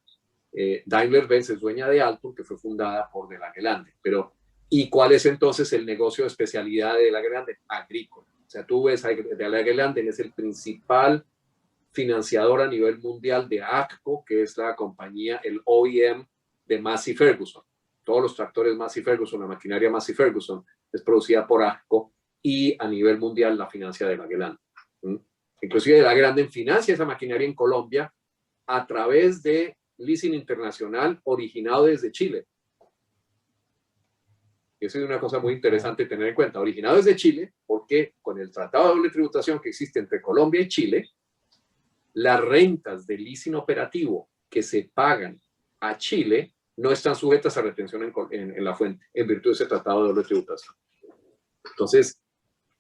Daimler-Benz es dueña de Alton, que fue fundada por De la Gelanden. Pero, ¿y cuál es entonces el negocio de especialidad de De la Gelanden? Agrícola. O sea, tú ves, De la Gelanden es el principal financiador a nivel mundial de AGCO, que es la compañía, el OEM de Massey Ferguson. Todos los tractores Massey Ferguson, la maquinaria Massey Ferguson, es producida por AGCO, y a nivel mundial la financia De la Gelanden. Inclusive De la Gelanden financia esa maquinaria en Colombia a través de leasing internacional originado desde Chile. Eso es una cosa muy interesante tener en cuenta. Originado desde Chile, porque con el tratado de doble tributación que existe entre Colombia y Chile, las rentas de leasing operativo que se pagan a Chile no están sujetas a retención en la fuente, en virtud de ese tratado de doble tributación. Entonces,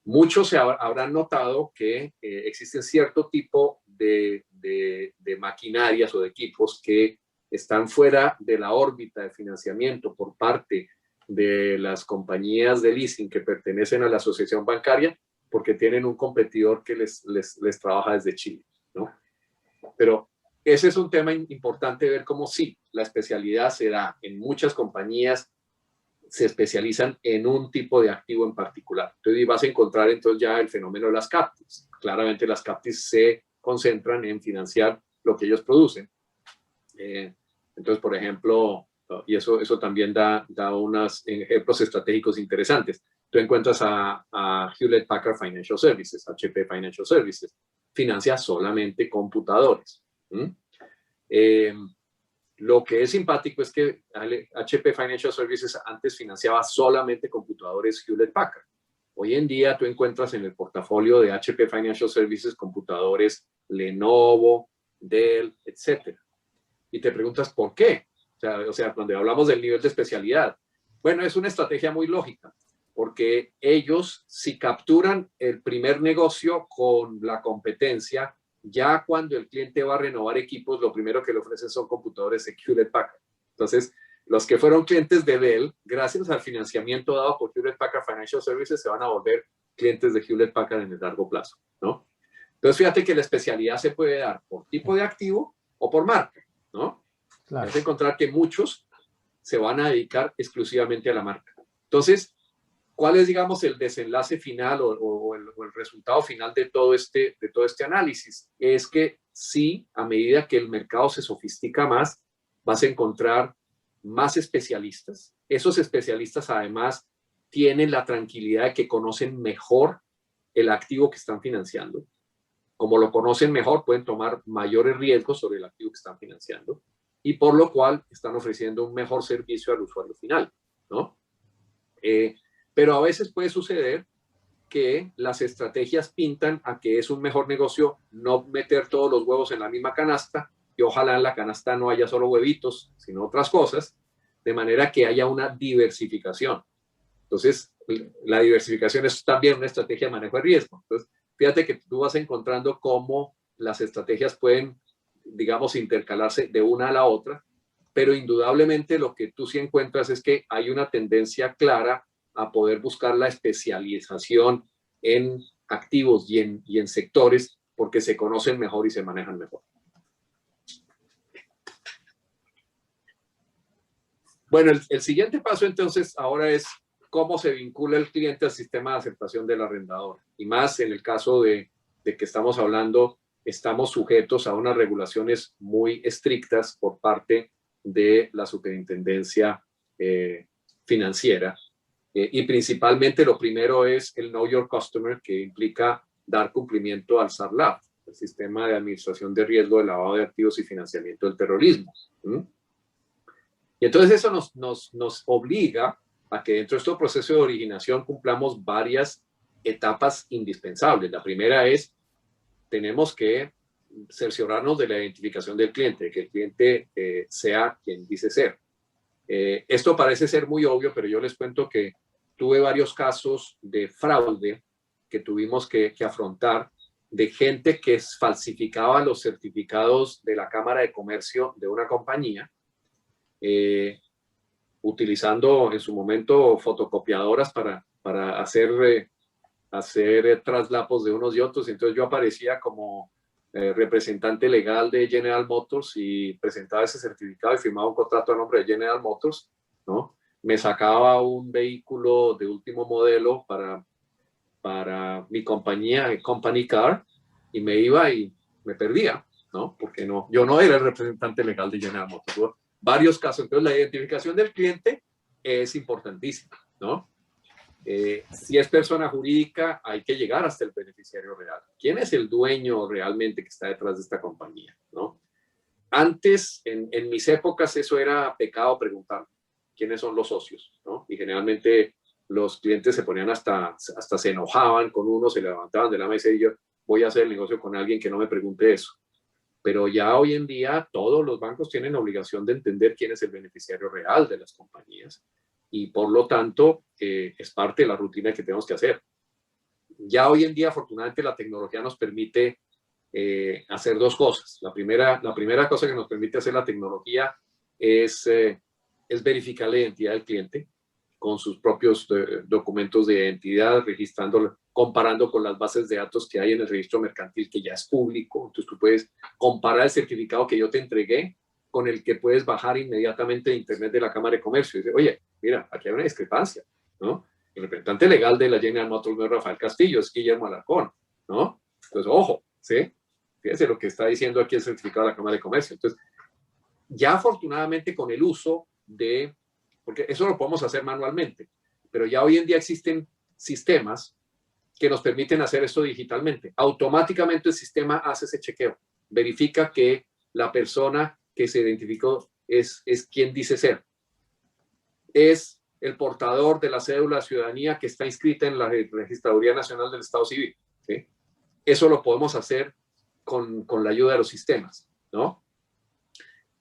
muchos habrán notado que existen cierto tipo de maquinarias o de equipos que están fuera de la órbita de financiamiento por parte de las compañías de leasing que pertenecen a la asociación bancaria, porque tienen un competidor que les trabaja desde Chile, ¿no? Pero ese es un tema importante, ver cómo sí, la especialidad se da en muchas compañías, se especializan en un tipo de activo en particular. Entonces vas a encontrar entonces ya el fenómeno de las captives. Claramente las captives se concentran en financiar lo que ellos producen. Entonces, por ejemplo, y eso también da unos ejemplos estratégicos interesantes. Tú encuentras a Hewlett Packard Financial Services, HP Financial Services, financia solamente computadores. Lo que es simpático es que HP Financial Services antes financiaba solamente computadores Hewlett Packard. Hoy en día tú encuentras en el portafolio de HP Financial Services computadores Lenovo, Dell, etc. Y te preguntas ¿por qué? O sea, cuando hablamos del nivel de especialidad. Bueno, es una estrategia muy lógica, porque ellos, si capturan el primer negocio con la competencia, ya cuando el cliente va a renovar equipos, lo primero que le ofrecen son computadores de Hewlett Packard. Entonces, los que fueron clientes de Dell, gracias al financiamiento dado por Hewlett Packard Financial Services, se van a volver clientes de Hewlett Packard en el largo plazo, ¿no? Entonces, fíjate que la especialidad se puede dar por tipo de activo o por marca, ¿no? Claro. Vas a encontrar que muchos se van a dedicar exclusivamente a la marca. Entonces, ¿Cuál es, digamos, el desenlace final o el resultado final de todo este análisis? Es que sí, a medida que el mercado se sofistica más, vas a encontrar más especialistas. Esos especialistas, además, tienen la tranquilidad de que conocen mejor el activo que están financiando. Como lo conocen mejor, pueden tomar mayores riesgos sobre el activo que están financiando y por lo cual están ofreciendo un mejor servicio al usuario final, ¿no? Pero a veces puede suceder que las estrategias pintan a que es un mejor negocio no meter todos los huevos en la misma canasta y ojalá en la canasta no haya solo huevitos, sino otras cosas, de manera que haya una diversificación. Entonces, la diversificación es también una estrategia de manejo de riesgo. Entonces, fíjate que tú vas encontrando cómo las estrategias pueden, digamos, intercalarse de una a la otra, pero indudablemente lo que tú sí encuentras es que hay una tendencia clara a poder buscar la especialización en activos y en sectores porque se conocen mejor y se manejan mejor. Bueno, el siguiente paso entonces ahora es cómo se vincula el cliente al sistema de aceptación del arrendador. Y más en el caso de que estamos hablando, estamos sujetos a unas regulaciones muy estrictas por parte de la superintendencia financiera. Y principalmente lo primero es el Know Your Customer, que implica dar cumplimiento al SARLAF, el Sistema de Administración de Riesgo de Lavado de Activos y Financiamiento del Terrorismo. Y entonces eso nos obliga a que dentro de este proceso de originación cumplamos varias etapas indispensables. La primera es, tenemos que cerciorarnos de la identificación del cliente, que el cliente sea quien dice ser. Esto parece ser muy obvio, pero yo les cuento que tuve varios casos de fraude que tuvimos que afrontar de gente que falsificaba los certificados de la Cámara de Comercio de una compañía, utilizando en su momento fotocopiadoras para hacer traslapos de unos y otros. Entonces yo aparecía como representante legal de General Motors y presentaba ese certificado y firmaba un contrato a nombre de General Motors, ¿no? Me sacaba un vehículo de último modelo para mi compañía, Company Car, y me iba y me perdía, ¿no? Porque yo no era el representante legal de General Motors. ¿No? Varios casos. Entonces la identificación del cliente es importantísima, ¿no? Si es persona jurídica, hay que llegar hasta el beneficiario real. ¿Quién es el dueño realmente que está detrás de esta compañía? ¿No? Antes, en mis épocas, eso era pecado preguntar quiénes son los socios, ¿no? Y generalmente los clientes se ponían hasta se enojaban con uno, se levantaban de la mesa y yo voy a hacer el negocio con alguien que no me pregunte eso. Pero ya hoy en día todos los bancos tienen obligación de entender quién es el beneficiario real de las compañías. Y por lo tanto es parte de la rutina que tenemos que hacer. Ya hoy en día, afortunadamente, la tecnología nos permite hacer dos cosas. La primera cosa que nos permite hacer la tecnología es verificar la identidad del cliente con sus propios documentos de identidad, registrándolo, comparando con las bases de datos que hay en el registro mercantil, que ya es público. Entonces tú puedes comparar el certificado que yo te entregué con el que puedes bajar inmediatamente de internet de la Cámara de Comercio y decir, oye, mira, aquí hay una discrepancia, ¿no? El representante legal de la General Motors no es Rafael Castillo, es Guillermo Alarcón, ¿no? Entonces, ojo, ¿sí? Fíjense lo que está diciendo aquí el certificado de la Cámara de Comercio. Entonces, ya afortunadamente con el uso de, porque eso lo podemos hacer manualmente, pero ya hoy en día existen sistemas que nos permiten hacer esto digitalmente. Automáticamente el sistema hace ese chequeo, verifica que la persona que se identificó es quien dice ser. Es el portador de la cédula de ciudadanía que está inscrita en la Registraduría Nacional del Estado Civil, ¿sí? Eso lo podemos hacer con la ayuda de los sistemas, ¿no?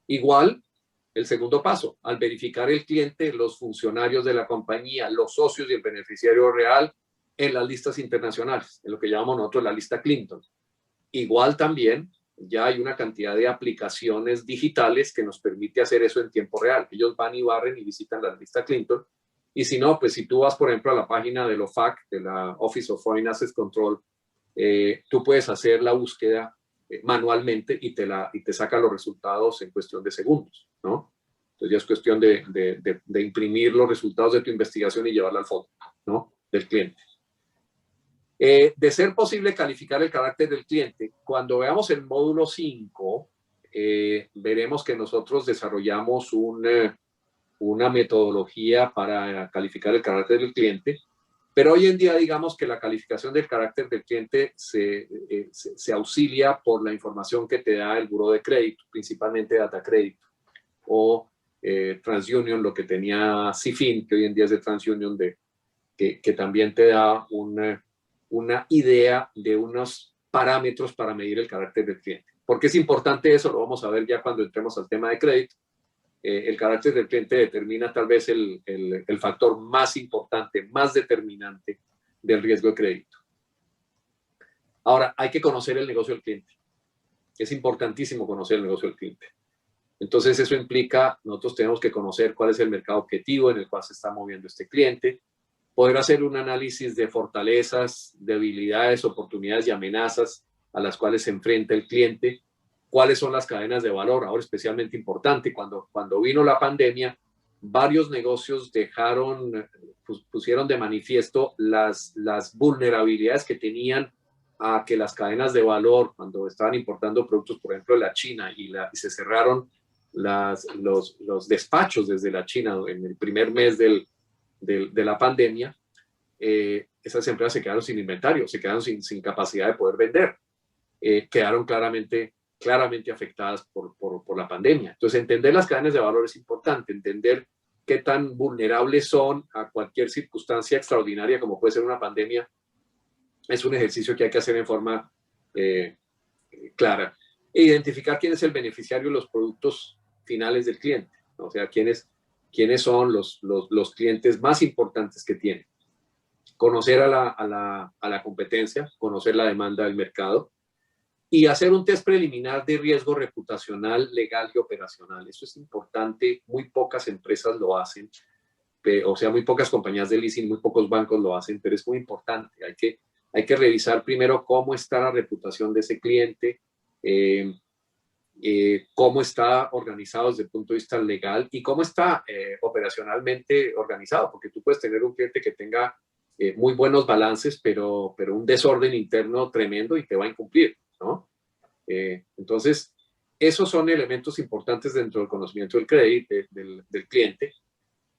Igual, el segundo paso, al verificar el cliente, los funcionarios de la compañía, los socios y el beneficiario real en las listas internacionales, en lo que llamamos nosotros la lista Clinton. Igual también, ya hay una cantidad de aplicaciones digitales que nos permite hacer eso en tiempo real. Ellos van y barren y visitan la lista Clinton. Y si no, pues si tú vas, por ejemplo, a la página de la OFAC, de la Office of Foreign Assets Control, tú puedes hacer la búsqueda manualmente y te saca los resultados en cuestión de segundos, ¿no? Entonces ya es cuestión de imprimir los resultados de tu investigación y llevarla al fondo, ¿no?, del cliente. De ser posible calificar el carácter del cliente, cuando veamos el módulo 5, veremos que nosotros desarrollamos una metodología para calificar el carácter del cliente, pero hoy en día digamos que la calificación del carácter del cliente se auxilia por la información que te da el buró de crédito, principalmente Data Crédito, o TransUnion, lo que tenía CIFIN, que hoy en día es de TransUnion, que también te da una idea de unos parámetros para medir el carácter del cliente. ¿Por qué es importante eso? Lo vamos a ver ya cuando entremos al tema de crédito. El carácter del cliente determina tal vez el factor más importante, más determinante del riesgo de crédito. Ahora, hay que conocer el negocio del cliente. Es importantísimo conocer el negocio del cliente. Entonces, eso implica, nosotros tenemos que conocer cuál es el mercado objetivo en el cual se está moviendo este cliente, poder hacer un análisis de fortalezas, debilidades, oportunidades y amenazas a las cuales se enfrenta el cliente, cuáles son las cadenas de valor. Ahora, especialmente importante, cuando vino la pandemia, varios negocios pusieron de manifiesto las vulnerabilidades que tenían a que las cadenas de valor, cuando estaban importando productos, por ejemplo, de la China, y se cerraron los despachos desde la China en el primer mes de la pandemia, esas empresas se quedaron sin inventario, se quedaron sin capacidad de poder vender, quedaron claramente afectadas por la pandemia. Entonces, entender las cadenas de valor es importante, entender qué tan vulnerables son a cualquier circunstancia extraordinaria como puede ser una pandemia, es un ejercicio que hay que hacer en forma clara. E identificar quién es el beneficiario de los productos finales del cliente, ¿no? O sea, quiénes son los clientes más importantes que tienen. Conocer a la competencia, conocer la demanda del mercado y hacer un test preliminar de riesgo reputacional, legal y operacional. Eso es importante, muy pocas empresas lo hacen, o sea, muy pocas compañías de leasing, muy pocos bancos lo hacen, pero es muy importante. Hay que revisar primero cómo está la reputación de ese cliente, cómo está organizado desde el punto de vista legal y cómo está operacionalmente organizado, porque tú puedes tener un cliente que tenga muy buenos balances, pero un desorden interno tremendo y te va a incumplir, ¿no? Entonces, esos son elementos importantes dentro del conocimiento del crédito del cliente.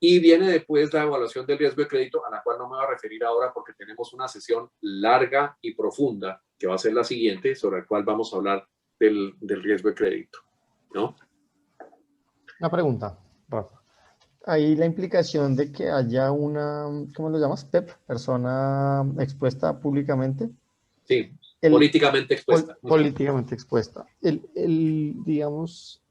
Y viene después la evaluación del riesgo de crédito, a la cual no me voy a referir ahora porque tenemos una sesión larga y profunda, que va a ser la siguiente, sobre la cual vamos a hablar del riesgo de crédito, ¿no? Una pregunta, Rafa. Ahí la implicación de que haya una, ¿cómo lo llamas? PEP, persona expuesta públicamente. Sí, políticamente expuesta. Políticamente expuesta. Digamos,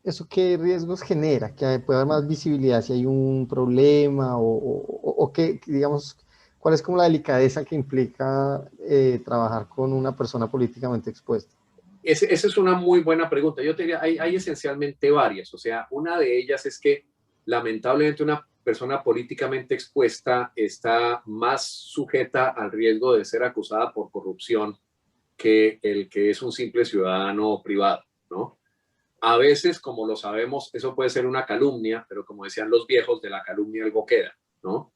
¿eso qué riesgos genera? Que pueda haber más visibilidad si hay un problema o qué, digamos, ¿cuál es como la delicadeza que implica trabajar con una persona políticamente expuesta? Esa es una muy buena pregunta. Yo te diría, hay esencialmente varias. O sea, una de ellas es que lamentablemente una persona políticamente expuesta está más sujeta al riesgo de ser acusada por corrupción que el que es un simple ciudadano privado, ¿no? A veces, como lo sabemos, eso puede ser una calumnia, pero como decían los viejos, de la calumnia algo queda, ¿no?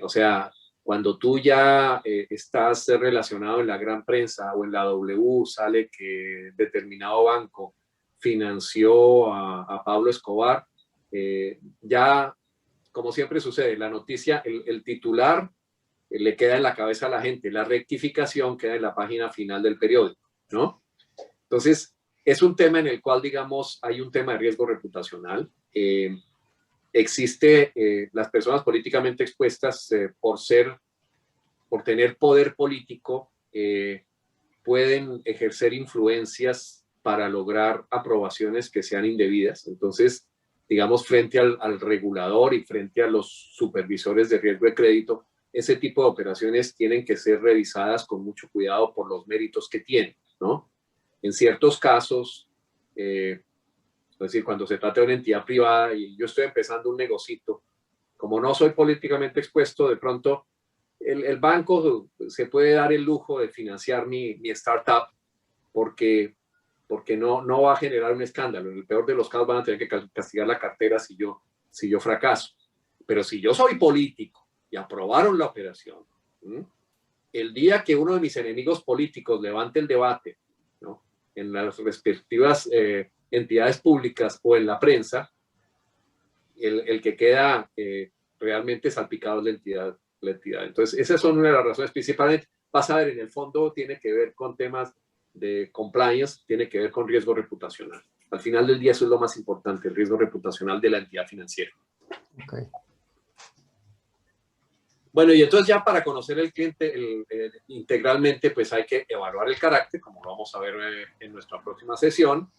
O sea, cuando tú ya estás relacionado en la gran prensa o en la W, sale que determinado banco financió a Pablo Escobar, ya, como siempre sucede, la noticia, el titular le queda en la cabeza a la gente, la rectificación queda en la página final del periódico, ¿no? Entonces, es un tema en el cual, digamos, hay un tema de riesgo reputacional. Existe las personas políticamente expuestas por tener poder político, pueden ejercer influencias para lograr aprobaciones que sean indebidas. Entonces, digamos, frente al regulador y frente a los supervisores de riesgo de crédito, ese tipo de operaciones tienen que ser revisadas con mucho cuidado por los méritos que tienen, ¿no? En ciertos casos, es decir, cuando se trata de una entidad privada y yo estoy empezando un negocito, como no soy políticamente expuesto, de pronto el banco se puede dar el lujo de financiar mi startup porque no va a generar un escándalo. En el peor de los casos van a tener que castigar la cartera si yo fracaso. Pero si yo soy político y aprobaron la operación, el día que uno de mis enemigos políticos levante el debate, ¿no?, en las respectivas entidades públicas o en la prensa, el que queda realmente salpicado es la entidad. Entonces, esas son una de las razones. Principalmente, vas a ver, en el fondo tiene que ver con temas de compliance, tiene que ver con riesgo reputacional. Al final del día eso es lo más importante, el riesgo reputacional de la entidad financiera. Okay. Bueno, y entonces ya para conocer el cliente integralmente, pues hay que evaluar el carácter, como lo vamos a ver en nuestra próxima sesión,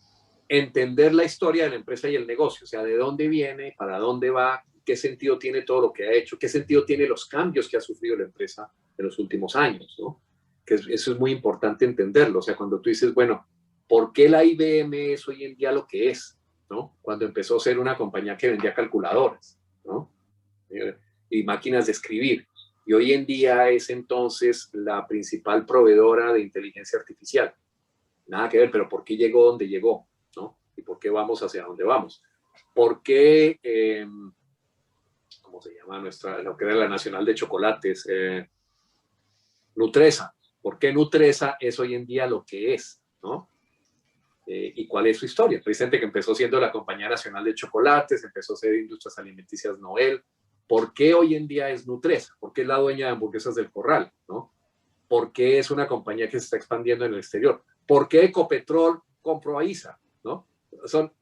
entender la historia de la empresa y el negocio, o sea, de dónde viene, para dónde va, qué sentido tiene todo lo que ha hecho, qué sentido tiene los cambios que ha sufrido la empresa en los últimos años, ¿no? Eso es muy importante entenderlo. O sea, cuando tú dices, bueno, ¿por qué la IBM es hoy en día lo que es? ¿No? Cuando empezó a ser una compañía que vendía calculadoras, ¿no?, y máquinas de escribir. Y hoy en día es entonces la principal proveedora de inteligencia artificial. Nada que ver, pero ¿por qué llegó donde llegó? ¿No? ¿Y por qué vamos hacia donde vamos? ¿Por qué, cómo se llama lo que era la nacional de chocolates? Nutresa. ¿Por qué Nutresa es hoy en día lo que es? ¿No? ¿Y cuál es su historia? Precisamente que empezó siendo la compañía nacional de chocolates, empezó a ser Industrias Alimenticias Noel. ¿Por qué hoy en día es Nutresa? ¿Por qué es la dueña de Hamburguesas del Corral? ¿No? ¿Por qué es una compañía que se está expandiendo en el exterior? ¿Por qué Ecopetrol compró a ISA? ¿No?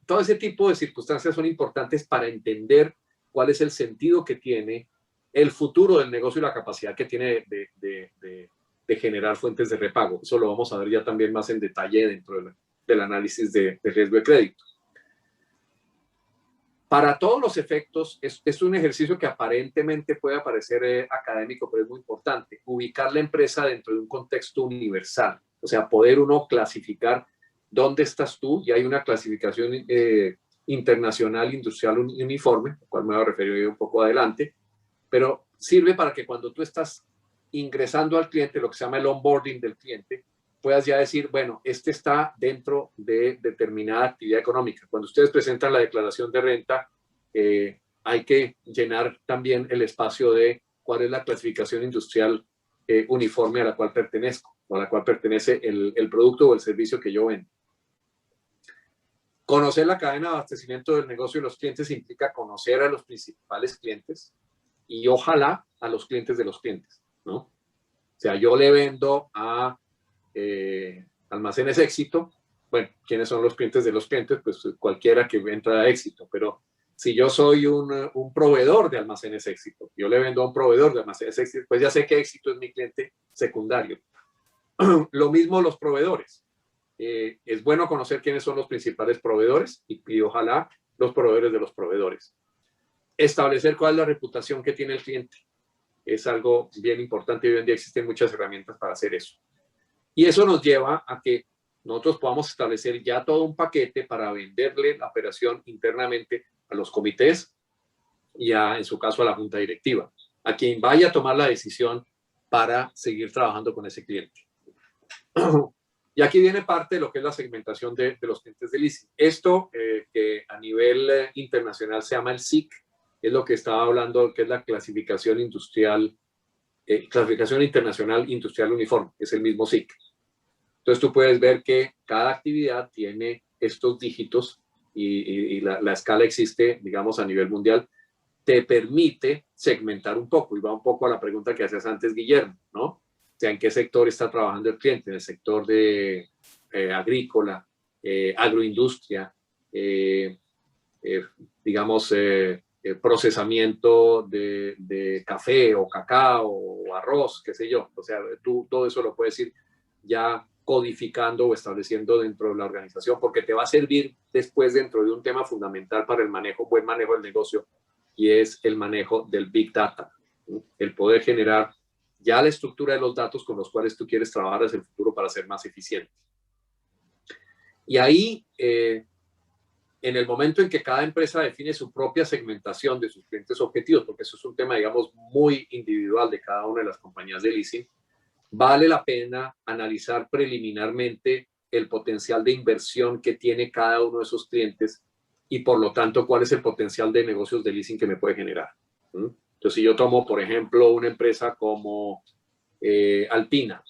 Todo ese tipo de circunstancias son importantes para entender cuál es el sentido que tiene el futuro del negocio y la capacidad que tiene de generar fuentes de repago. Eso lo vamos a ver ya también más en detalle dentro del análisis de riesgo de crédito. Para todos los efectos, es un ejercicio que aparentemente puede parecer académico, pero es muy importante. Ubicar la empresa dentro de un contexto universal. O sea, poder uno clasificar dónde estás tú. Y hay una clasificación internacional industrial uniforme, a la cual me voy a referir un poco adelante, pero sirve para que cuando tú estás ingresando al cliente, lo que se llama el onboarding del cliente, puedas ya decir, bueno, este está dentro de determinada actividad económica. Cuando ustedes presentan la declaración de renta, hay que llenar también el espacio de cuál es la clasificación industrial uniforme a la cual pertenezco, o a la cual pertenece el producto o el servicio que yo vendo. Conocer la cadena de abastecimiento del negocio de los clientes implica conocer a los principales clientes y ojalá a los clientes de los clientes, ¿no? O sea, yo le vendo a Almacenes Éxito. Bueno, ¿quiénes son los clientes de los clientes? Pues cualquiera que entra a Éxito, pero si yo soy un proveedor de Almacenes Éxito, yo le vendo a un proveedor de Almacenes Éxito, pues ya sé que Éxito es mi cliente secundario. Lo mismo los proveedores. Es bueno conocer quiénes son los principales proveedores y ojalá los proveedores de los proveedores. Establecer cuál es la reputación que tiene el cliente. Es algo bien importante y hoy en día existen muchas herramientas para hacer eso. Y eso nos lleva a que nosotros podamos establecer ya todo un paquete para venderle la operación internamente a los comités y en su caso a la junta directiva, a quien vaya a tomar la decisión para seguir trabajando con ese cliente. Y aquí viene parte de lo que es la segmentación de los clientes de leasing. Esto que a nivel internacional se llama el SIC, es lo que estaba hablando, que es la clasificación industrial, clasificación internacional industrial uniforme, es el mismo SIC. Entonces tú puedes ver que cada actividad tiene estos dígitos y la escala existe, digamos, a nivel mundial. Te permite segmentar un poco y va un poco a la pregunta que hacías antes, Guillermo, ¿no? O sea, ¿en qué sector está trabajando el cliente? En el sector de agrícola, agroindustria, digamos, procesamiento de café o cacao o arroz, qué sé yo. O sea, tú todo eso lo puedes ir ya codificando o estableciendo dentro de la organización, porque te va a servir después dentro de un tema fundamental para el buen manejo del negocio, y es el manejo del Big Data, ¿sí? El poder generar ya la estructura de los datos con los cuales tú quieres trabajar hacia el futuro para ser más eficiente. Y ahí, en el momento en que cada empresa define su propia segmentación de sus clientes objetivos, porque eso es un tema, digamos, muy individual de cada una de las compañías de leasing, vale la pena analizar preliminarmente el potencial de inversión que tiene cada uno de esos clientes y, por lo tanto, cuál es el potencial de negocios de leasing que me puede generar. Entonces, si yo tomo, por ejemplo, una empresa como Alpina,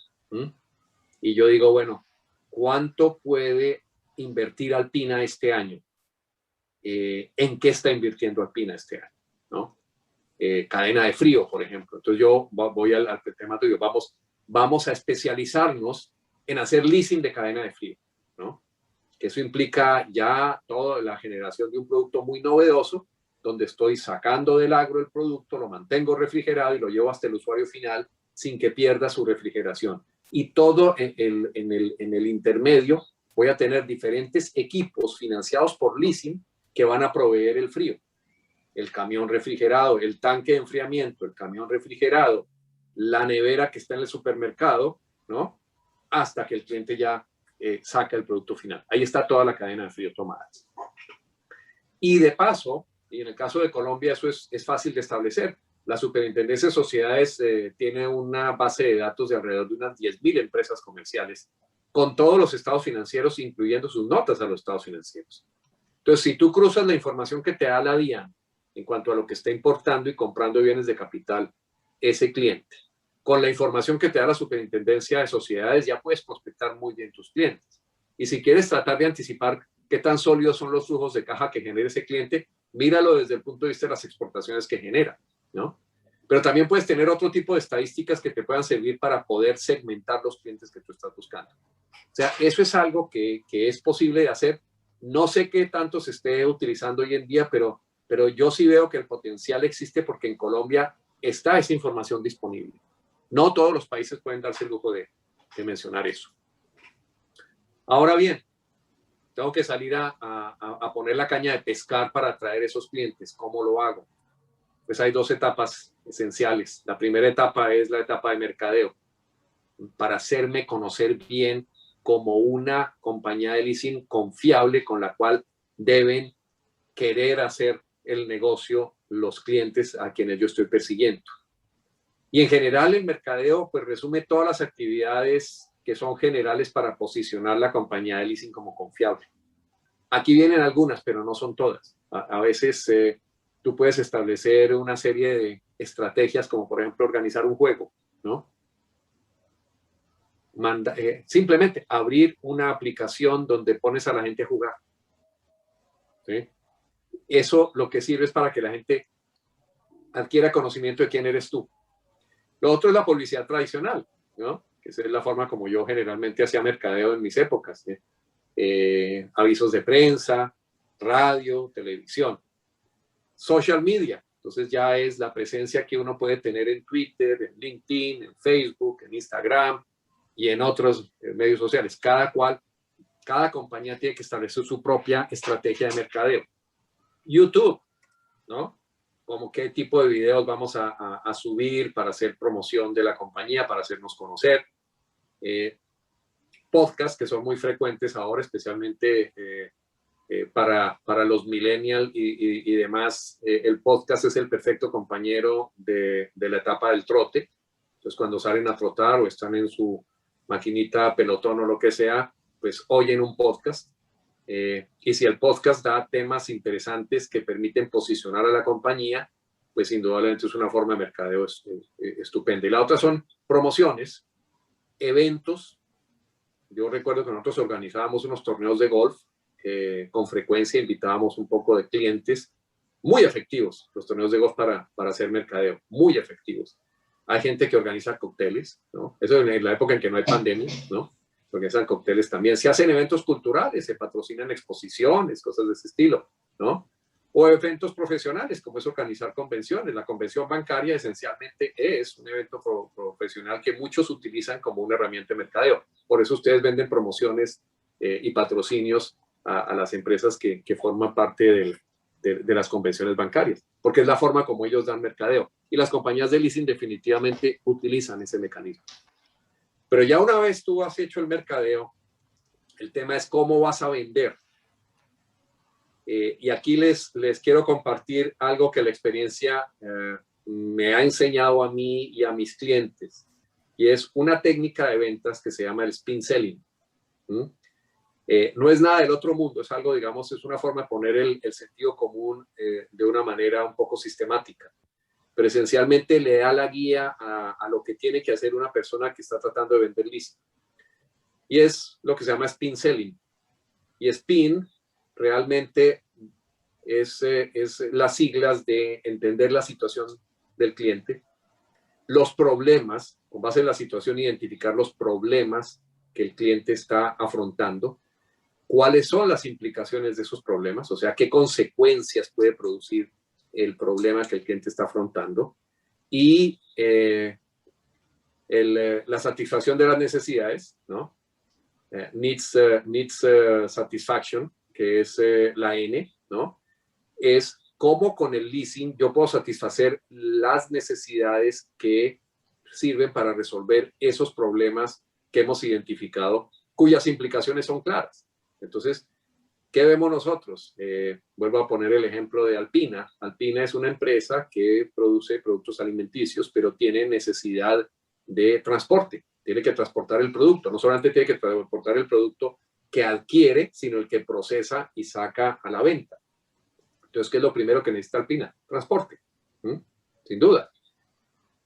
y yo digo, bueno, ¿cuánto puede invertir Alpina este año? ¿En qué está invirtiendo Alpina este año? ¿No? Cadena de frío, por ejemplo. Entonces yo voy al tema tuyo, vamos a especializarnos en hacer leasing de cadena de frío, ¿no? Que eso implica ya toda la generación de un producto muy novedoso, donde estoy sacando del agro el producto, lo mantengo refrigerado y lo llevo hasta el usuario final sin que pierda su refrigeración. Y todo en el intermedio voy a tener diferentes equipos financiados por leasing que van a proveer el frío. El camión refrigerado, el tanque de enfriamiento, el camión refrigerado, la nevera que está en el supermercado, ¿no? Hasta que el cliente ya saca el producto final. Ahí está toda la cadena de frío tomada. Y de paso, y en el caso de Colombia eso es fácil de establecer, la Superintendencia de Sociedades tiene una base de datos de alrededor de unas 10.000 empresas comerciales, con todos los estados financieros, incluyendo sus notas a los estados financieros. Entonces, si tú cruzas la información que te da la DIAN en cuanto a lo que está importando y comprando bienes de capital ese cliente, con la información que te da la Superintendencia de Sociedades, ya puedes prospectar muy bien tus clientes. Y si quieres tratar de anticipar qué tan sólidos son los flujos de caja que genera ese cliente, míralo desde el punto de vista de las exportaciones que genera, ¿no? Pero también puedes tener otro tipo de estadísticas que te puedan servir para poder segmentar los clientes que tú estás buscando. O sea, eso es algo que es posible de hacer. No sé qué tanto se esté utilizando hoy en día, pero yo sí veo que el potencial existe porque en Colombia está esa información disponible. No todos los países pueden darse el lujo de mencionar eso. Ahora bien, tengo que salir a poner la caña de pescar para atraer esos clientes. ¿Cómo lo hago? Pues hay dos etapas esenciales. La primera etapa es la etapa de mercadeo, para hacerme conocer bien como una compañía de leasing confiable con la cual deben querer hacer el negocio los clientes a quienes yo estoy persiguiendo. Y en general el mercadeo pues resume todas las actividades que son generales para posicionar la compañía de leasing como confiable. Aquí vienen algunas, pero no son todas. A veces tú puedes establecer una serie de estrategias como por ejemplo organizar un juego, ¿no? Simplemente abrir una aplicación donde pones a la gente a jugar. ¿Sí? Eso lo que sirve es para que la gente adquiera conocimiento de quién eres tú. Lo otro es la publicidad tradicional, ¿no? Que esa es la forma como yo generalmente hacía mercadeo en mis épocas. Avisos de prensa, radio, televisión. Social media. Entonces ya es la presencia que uno puede tener en Twitter, en LinkedIn, en Facebook, en Instagram y en otros medios sociales. Cada compañía tiene que establecer su propia estrategia de mercadeo. YouTube, ¿no? Como qué tipo de videos vamos a subir para hacer promoción de la compañía, para hacernos conocer. Podcasts que son muy frecuentes ahora, especialmente para los millennials y demás. El podcast es el perfecto compañero de la etapa del trote. Entonces, cuando salen a trotar o están en su maquinita, pelotón o lo que sea, pues oyen un podcast. Y si el podcast da temas interesantes que permiten posicionar a la compañía, pues indudablemente es una forma de mercadeo estupenda. Y la otra son promociones, eventos. Yo recuerdo que nosotros organizábamos unos torneos de golf, con frecuencia invitábamos un poco de clientes, muy efectivos los torneos de golf para hacer mercadeo, muy efectivos. Hay gente que organiza cócteles, ¿no? Eso en la época en que no hay pandemia, ¿no? Organizan cócteles también. Se hacen eventos culturales, se patrocinan exposiciones, cosas de ese estilo, ¿no? O eventos profesionales, como es organizar convenciones. La convención bancaria esencialmente es un evento profesional que muchos utilizan como una herramienta de mercadeo. Por eso ustedes venden promociones y patrocinios a las empresas que forman parte de las convenciones bancarias, porque es la forma como ellos dan mercadeo. Y las compañías de leasing definitivamente utilizan ese mecanismo. Pero ya una vez tú has hecho el mercadeo, el tema es cómo vas a vender. Y aquí les quiero compartir algo que la experiencia me ha enseñado a mí y a mis clientes. Y es una técnica de ventas que se llama el spin selling. No es nada del otro mundo, es algo, digamos, es una forma de poner el sentido común de una manera un poco sistemática. pero esencialmente le da la guía a lo que tiene que hacer una persona que está tratando de vender leasing. Y es lo que se llama spin selling. Y spin realmente es las siglas de entender la situación del cliente, los problemas, con base en la situación, identificar los problemas que el cliente está afrontando, cuáles son las implicaciones de esos problemas, o sea, qué consecuencias puede producir el problema que el cliente está afrontando, y la satisfacción de las necesidades, ¿no? Needs satisfaction, que es la N, ¿no? Es cómo con el leasing yo puedo satisfacer las necesidades que sirven para resolver esos problemas que hemos identificado, cuyas implicaciones son claras. Entonces, ¿qué vemos nosotros? Vuelvo a poner el ejemplo de Alpina. Alpina es una empresa que produce productos alimenticios, pero tiene necesidad de transporte. Tiene que transportar el producto. No solamente tiene que transportar el producto que adquiere, sino el que procesa y saca a la venta. Entonces, ¿qué es lo primero que necesita Alpina? Transporte, sin duda.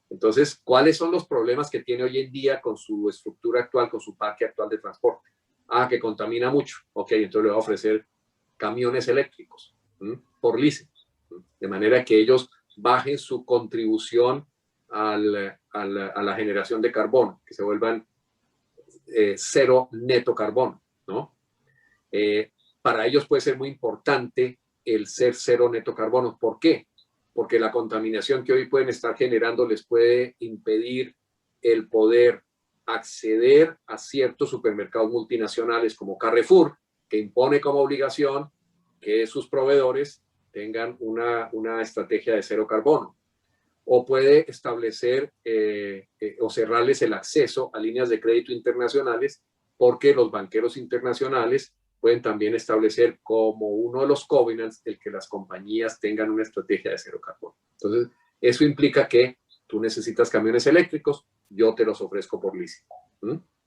Entonces, ¿cuáles son los problemas que tiene hoy en día con su estructura actual, con su parque actual de transporte? Ah, que contamina mucho. Ok, entonces le va a ofrecer camiones eléctricos por leasing, de manera que ellos bajen su contribución a la generación de carbono, que se vuelvan cero neto carbono, ¿no? Para ellos puede ser muy importante el ser cero neto carbono. ¿Por qué? Porque la contaminación que hoy pueden estar generando les puede impedir el poder acceder a ciertos supermercados multinacionales como Carrefour, que impone como obligación que sus proveedores tengan una estrategia de cero carbono. O puede establecer o cerrarles el acceso a líneas de crédito internacionales, porque los banqueros internacionales pueden también establecer como uno de los covenants el que las compañías tengan una estrategia de cero carbono. Entonces, eso implica que tú necesitas camiones eléctricos, yo te los ofrezco por leasing.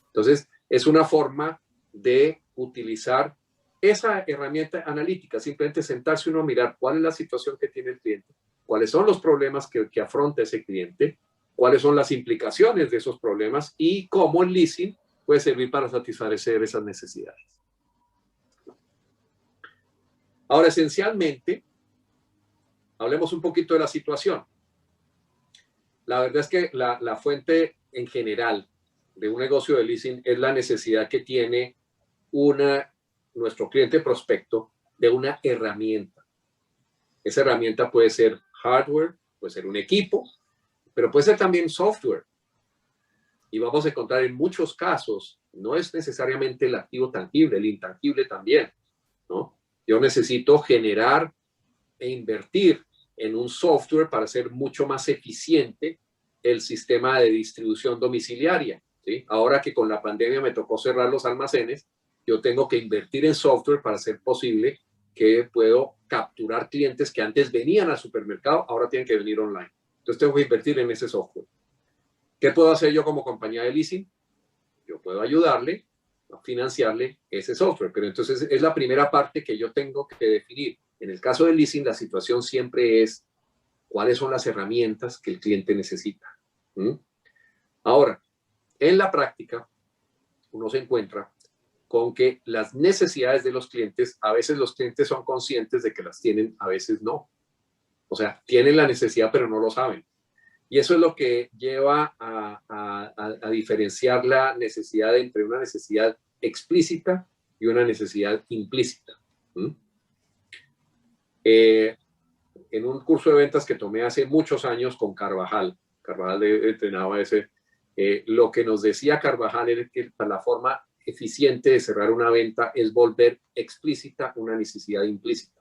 Entonces, es una forma de utilizar esa herramienta analítica, simplemente sentarse uno a mirar cuál es la situación que tiene el cliente, cuáles son los problemas que afronta ese cliente, cuáles son las implicaciones de esos problemas y cómo el leasing puede servir para satisfacer esas necesidades. Ahora, esencialmente, hablemos un poquito de la situación. La verdad es que la fuente en general de un negocio de leasing es la necesidad que tiene nuestro cliente prospecto de una herramienta. Esa herramienta puede ser hardware, puede ser un equipo, pero puede ser también software. Y vamos a encontrar en muchos casos, no es necesariamente el activo tangible, el intangible también, ¿no? Yo necesito generar e invertir en un software para hacer mucho más eficiente el sistema de distribución domiciliaria, ¿sí? Ahora que con la pandemia me tocó cerrar los almacenes, yo tengo que invertir en software para hacer posible que puedo capturar clientes que antes venían al supermercado, ahora tienen que venir online. Entonces tengo que invertir en ese software. ¿Qué puedo hacer yo como compañía de leasing? Yo puedo ayudarle a financiarle ese software, pero entonces es la primera parte que yo tengo que definir. En el caso del leasing, la situación siempre es cuáles son las herramientas que el cliente necesita. Ahora, en la práctica, uno se encuentra con que las necesidades de los clientes, a veces los clientes son conscientes de que las tienen, a veces no. O sea, tienen la necesidad, pero no lo saben. Y eso es lo que lleva a diferenciar la necesidad entre una necesidad explícita y una necesidad implícita. En un curso de ventas que tomé hace muchos años con Carvajal entrenaba ese, lo que nos decía Carvajal era que la forma eficiente de cerrar una venta es volver explícita una necesidad implícita.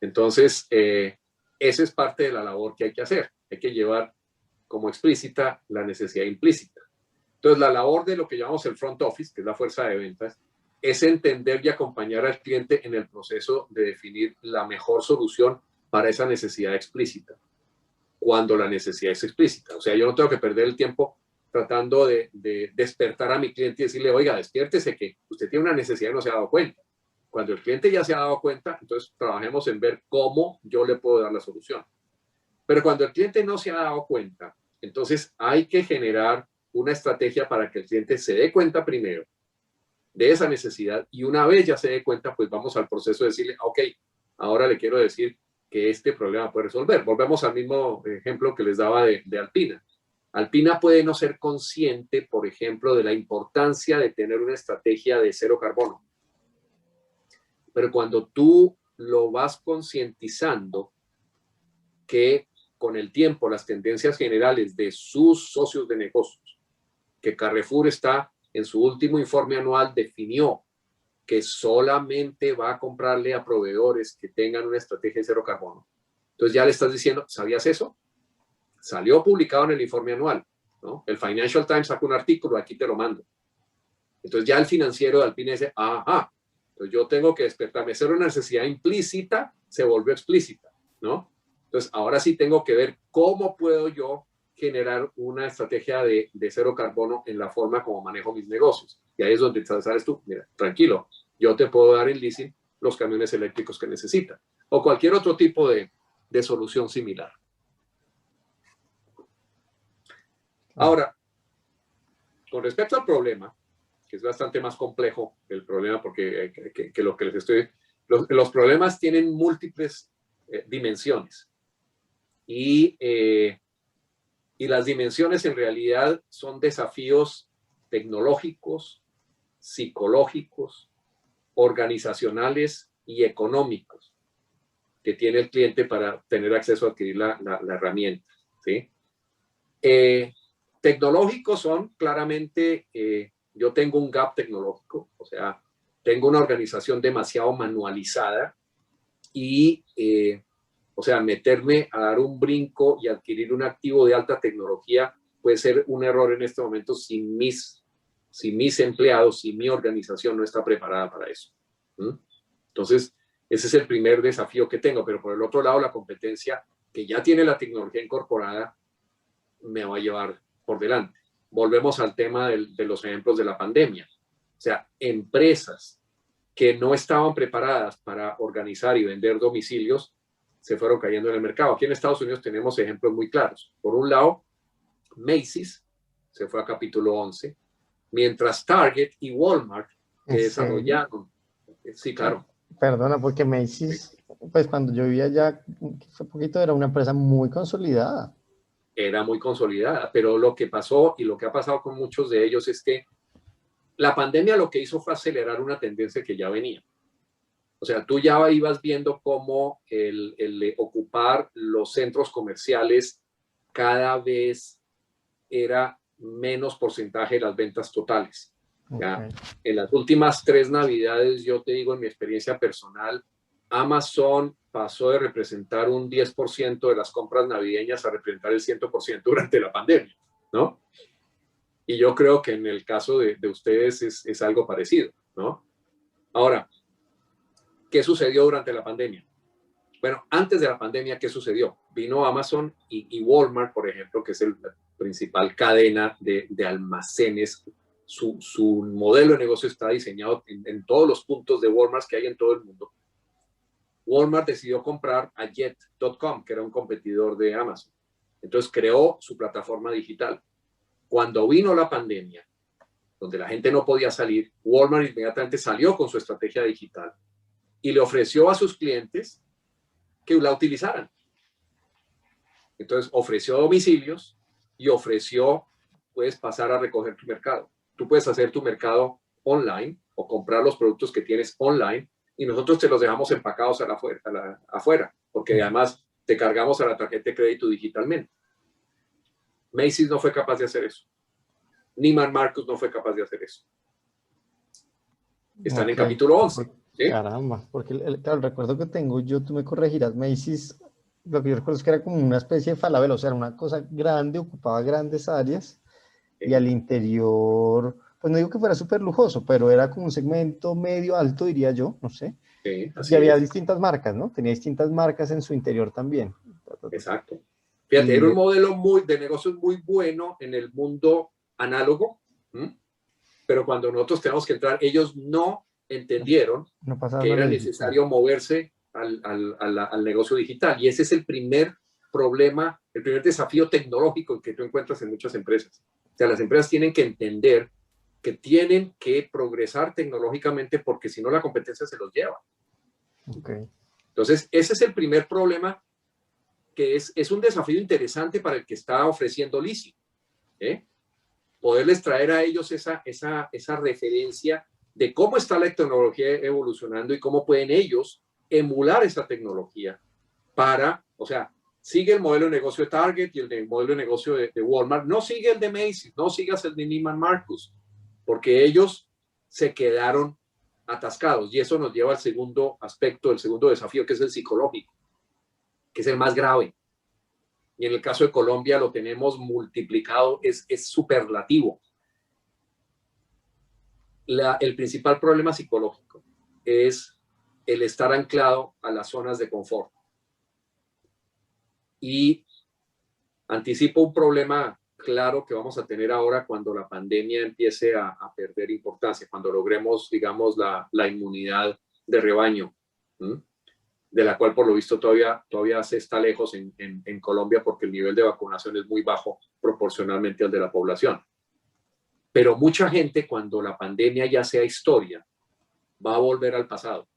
Entonces, esa es parte de la labor que hay que hacer. Hay que llevar como explícita la necesidad implícita. Entonces, la labor de lo que llamamos el front office, que es la fuerza de ventas, es entender y acompañar al cliente en el proceso de definir la mejor solución para esa necesidad explícita, cuando la necesidad es explícita. O sea, yo no tengo que perder el tiempo tratando de despertar a mi cliente y decirle, oiga, despiértese que usted tiene una necesidad y no se ha dado cuenta. Cuando el cliente ya se ha dado cuenta, entonces trabajemos en ver cómo yo le puedo dar la solución. Pero cuando el cliente no se ha dado cuenta, entonces hay que generar una estrategia para que el cliente se dé cuenta primero de esa necesidad y una vez ya se dé cuenta, pues vamos al proceso de decirle, ok, ahora le quiero decir que este problema puede resolver. Volvemos al mismo ejemplo que les daba de Alpina. Alpina puede no ser consciente, por ejemplo, de la importancia de tener una estrategia de cero carbono. Pero cuando tú lo vas concientizando que con el tiempo las tendencias generales de sus socios de negocios, que Carrefour está en su último informe anual definió que solamente va a comprarle a proveedores que tengan una estrategia de cero carbono. Entonces ya le estás diciendo, ¿sabías eso? Salió publicado en el informe anual, ¿no? El Financial Times sacó un artículo, aquí te lo mando. Entonces ya el financiero de Alpina dice, ajá, entonces yo tengo que despertarme. Ser una necesidad implícita se volvió explícita, ¿no? Entonces ahora sí tengo que ver cómo puedo yo generar una estrategia de cero carbono en la forma como manejo mis negocios. Y ahí es donde sabes tú, mira, tranquilo, yo te puedo dar en leasing los camiones eléctricos que necesitas o cualquier otro tipo de solución similar. Ahora, con respecto al problema, que es bastante más complejo el problema porque que lo que les estoy... Los problemas tienen múltiples dimensiones y las dimensiones en realidad son desafíos tecnológicos, psicológicos, organizacionales y económicos que tiene el cliente para tener acceso a adquirir la herramienta, ¿sí? Tecnológicos son claramente, yo tengo un gap tecnológico, o sea, tengo una organización demasiado manualizada y, o sea, meterme a dar un brinco y adquirir un activo de alta tecnología puede ser un error en este momento si mis empleados, si mi organización no está preparada para eso. Entonces, ese es el primer desafío que tengo, pero por el otro lado, la competencia que ya tiene la tecnología incorporada me va a llevar por delante. Volvemos al tema de los ejemplos de la pandemia. O sea, empresas que no estaban preparadas para organizar y vender domicilios se fueron cayendo en el mercado. Aquí en Estados Unidos tenemos ejemplos muy claros. Por un lado, Macy's se fue a capítulo 11, mientras Target y Walmart que desarrollaron. Sí, claro. Perdona, porque Macy's, pues cuando yo vivía allá, fue poquito, era una empresa muy consolidada. Era muy consolidada, pero lo que pasó y lo que ha pasado con muchos de ellos es que la pandemia lo que hizo fue acelerar una tendencia que ya venía. O sea, tú ya ibas viendo cómo el ocupar los centros comerciales cada vez era menos porcentaje de las ventas totales. ¿Ya? Okay. En las últimas 3 Navidades, yo te digo en mi experiencia personal, Amazon pasó de representar un 10% de las compras navideñas a representar el 100% durante la pandemia, ¿no? Y yo creo que en el caso de ustedes es algo parecido, ¿no? Ahora, ¿qué sucedió durante la pandemia? Bueno, antes de la pandemia, ¿qué sucedió? Vino Amazon y Walmart, por ejemplo, que es la principal cadena de almacenes. Su modelo de negocio está diseñado en todos los puntos de Walmart que hay en todo el mundo. Walmart decidió comprar a Jet.com, que era un competidor de Amazon. Entonces creó su plataforma digital. Cuando vino la pandemia, donde la gente no podía salir, Walmart inmediatamente salió con su estrategia digital y le ofreció a sus clientes que la utilizaran. Entonces ofreció domicilios y ofreció, puedes pasar a recoger tu mercado. Tú puedes hacer tu mercado online o comprar los productos que tienes online y nosotros te los dejamos empacados afuera, porque además te cargamos a la tarjeta de crédito digitalmente. Macy's no fue capaz de hacer eso. Neiman Marcus no fue capaz de hacer eso. Están en capítulo 11. ¿Sí? Caramba, porque claro, el recuerdo que tengo yo, tú me corregirás, Macy's, lo que yo recuerdo es que era como una especie de Falabella, o sea, era una cosa grande, ocupaba grandes áreas, y al interior, pues no digo que fuera súper lujoso, pero era como un segmento medio alto, diría yo, no sé. Sí, y había distintas marcas, ¿no? Tenía distintas marcas en su interior también. Exacto. Fíjate, era un modelo de negocios muy bueno en el mundo análogo, pero cuando nosotros tenemos que entrar, ellos no entendieron que era necesario moverse al negocio digital. Y ese es el primer problema, el primer desafío tecnológico que tú encuentras en muchas empresas. O sea, las empresas tienen que entender que tienen que progresar tecnológicamente porque si no la competencia se los lleva. Okay. Entonces, ese es el primer problema, que es un desafío interesante para el que está ofreciendo leasing. Poderles traer a ellos esa referencia de cómo está la tecnología evolucionando y cómo pueden ellos emular esa tecnología para, o sea, sigue el modelo de negocio de Target y el modelo de negocio de Walmart, no sigue el de Macy's, no sigas el de Neiman Marcus, porque ellos se quedaron atascados. Y eso nos lleva al segundo aspecto, el segundo desafío, que es el psicológico, que es el más grave. Y en el caso de Colombia lo tenemos multiplicado, es superlativo. El principal problema psicológico es el estar anclado a las zonas de confort. Y anticipo un problema claro que vamos a tener ahora cuando la pandemia empiece a perder importancia, cuando logremos, digamos, la inmunidad de rebaño, de la cual por lo visto todavía se está lejos en Colombia porque el nivel de vacunación es muy bajo proporcionalmente al de la población. Pero mucha gente, cuando la pandemia ya sea historia, va a volver al pasado.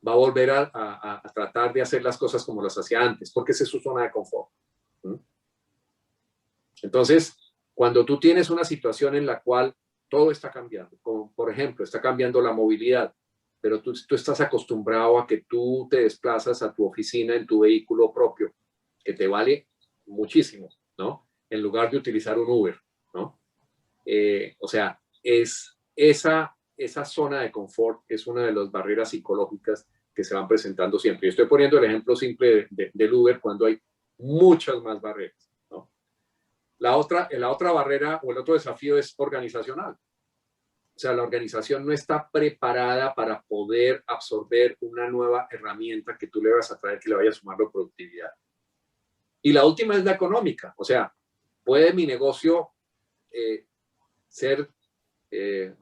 Va a volver a tratar de hacer las cosas como las hacía antes, porque esa es su zona de confort. Entonces, cuando tú tienes una situación en la cual todo está cambiando, como por ejemplo, está cambiando la movilidad, pero tú estás acostumbrado a que tú te desplazas a tu oficina en tu vehículo propio, que te vale muchísimo, ¿no? En lugar de utilizar un Uber, ¿no? O sea, esa zona de confort es una de las barreras psicológicas que se van presentando siempre. Yo estoy poniendo el ejemplo simple del Uber cuando hay muchas más barreras, ¿no? La otra barrera o el otro desafío es organizacional. O sea, la organización no está preparada para poder absorber una nueva herramienta que tú le vas a traer que le vaya a sumar la productividad. Y la última es la económica. O sea, ¿puede mi negocio ser, que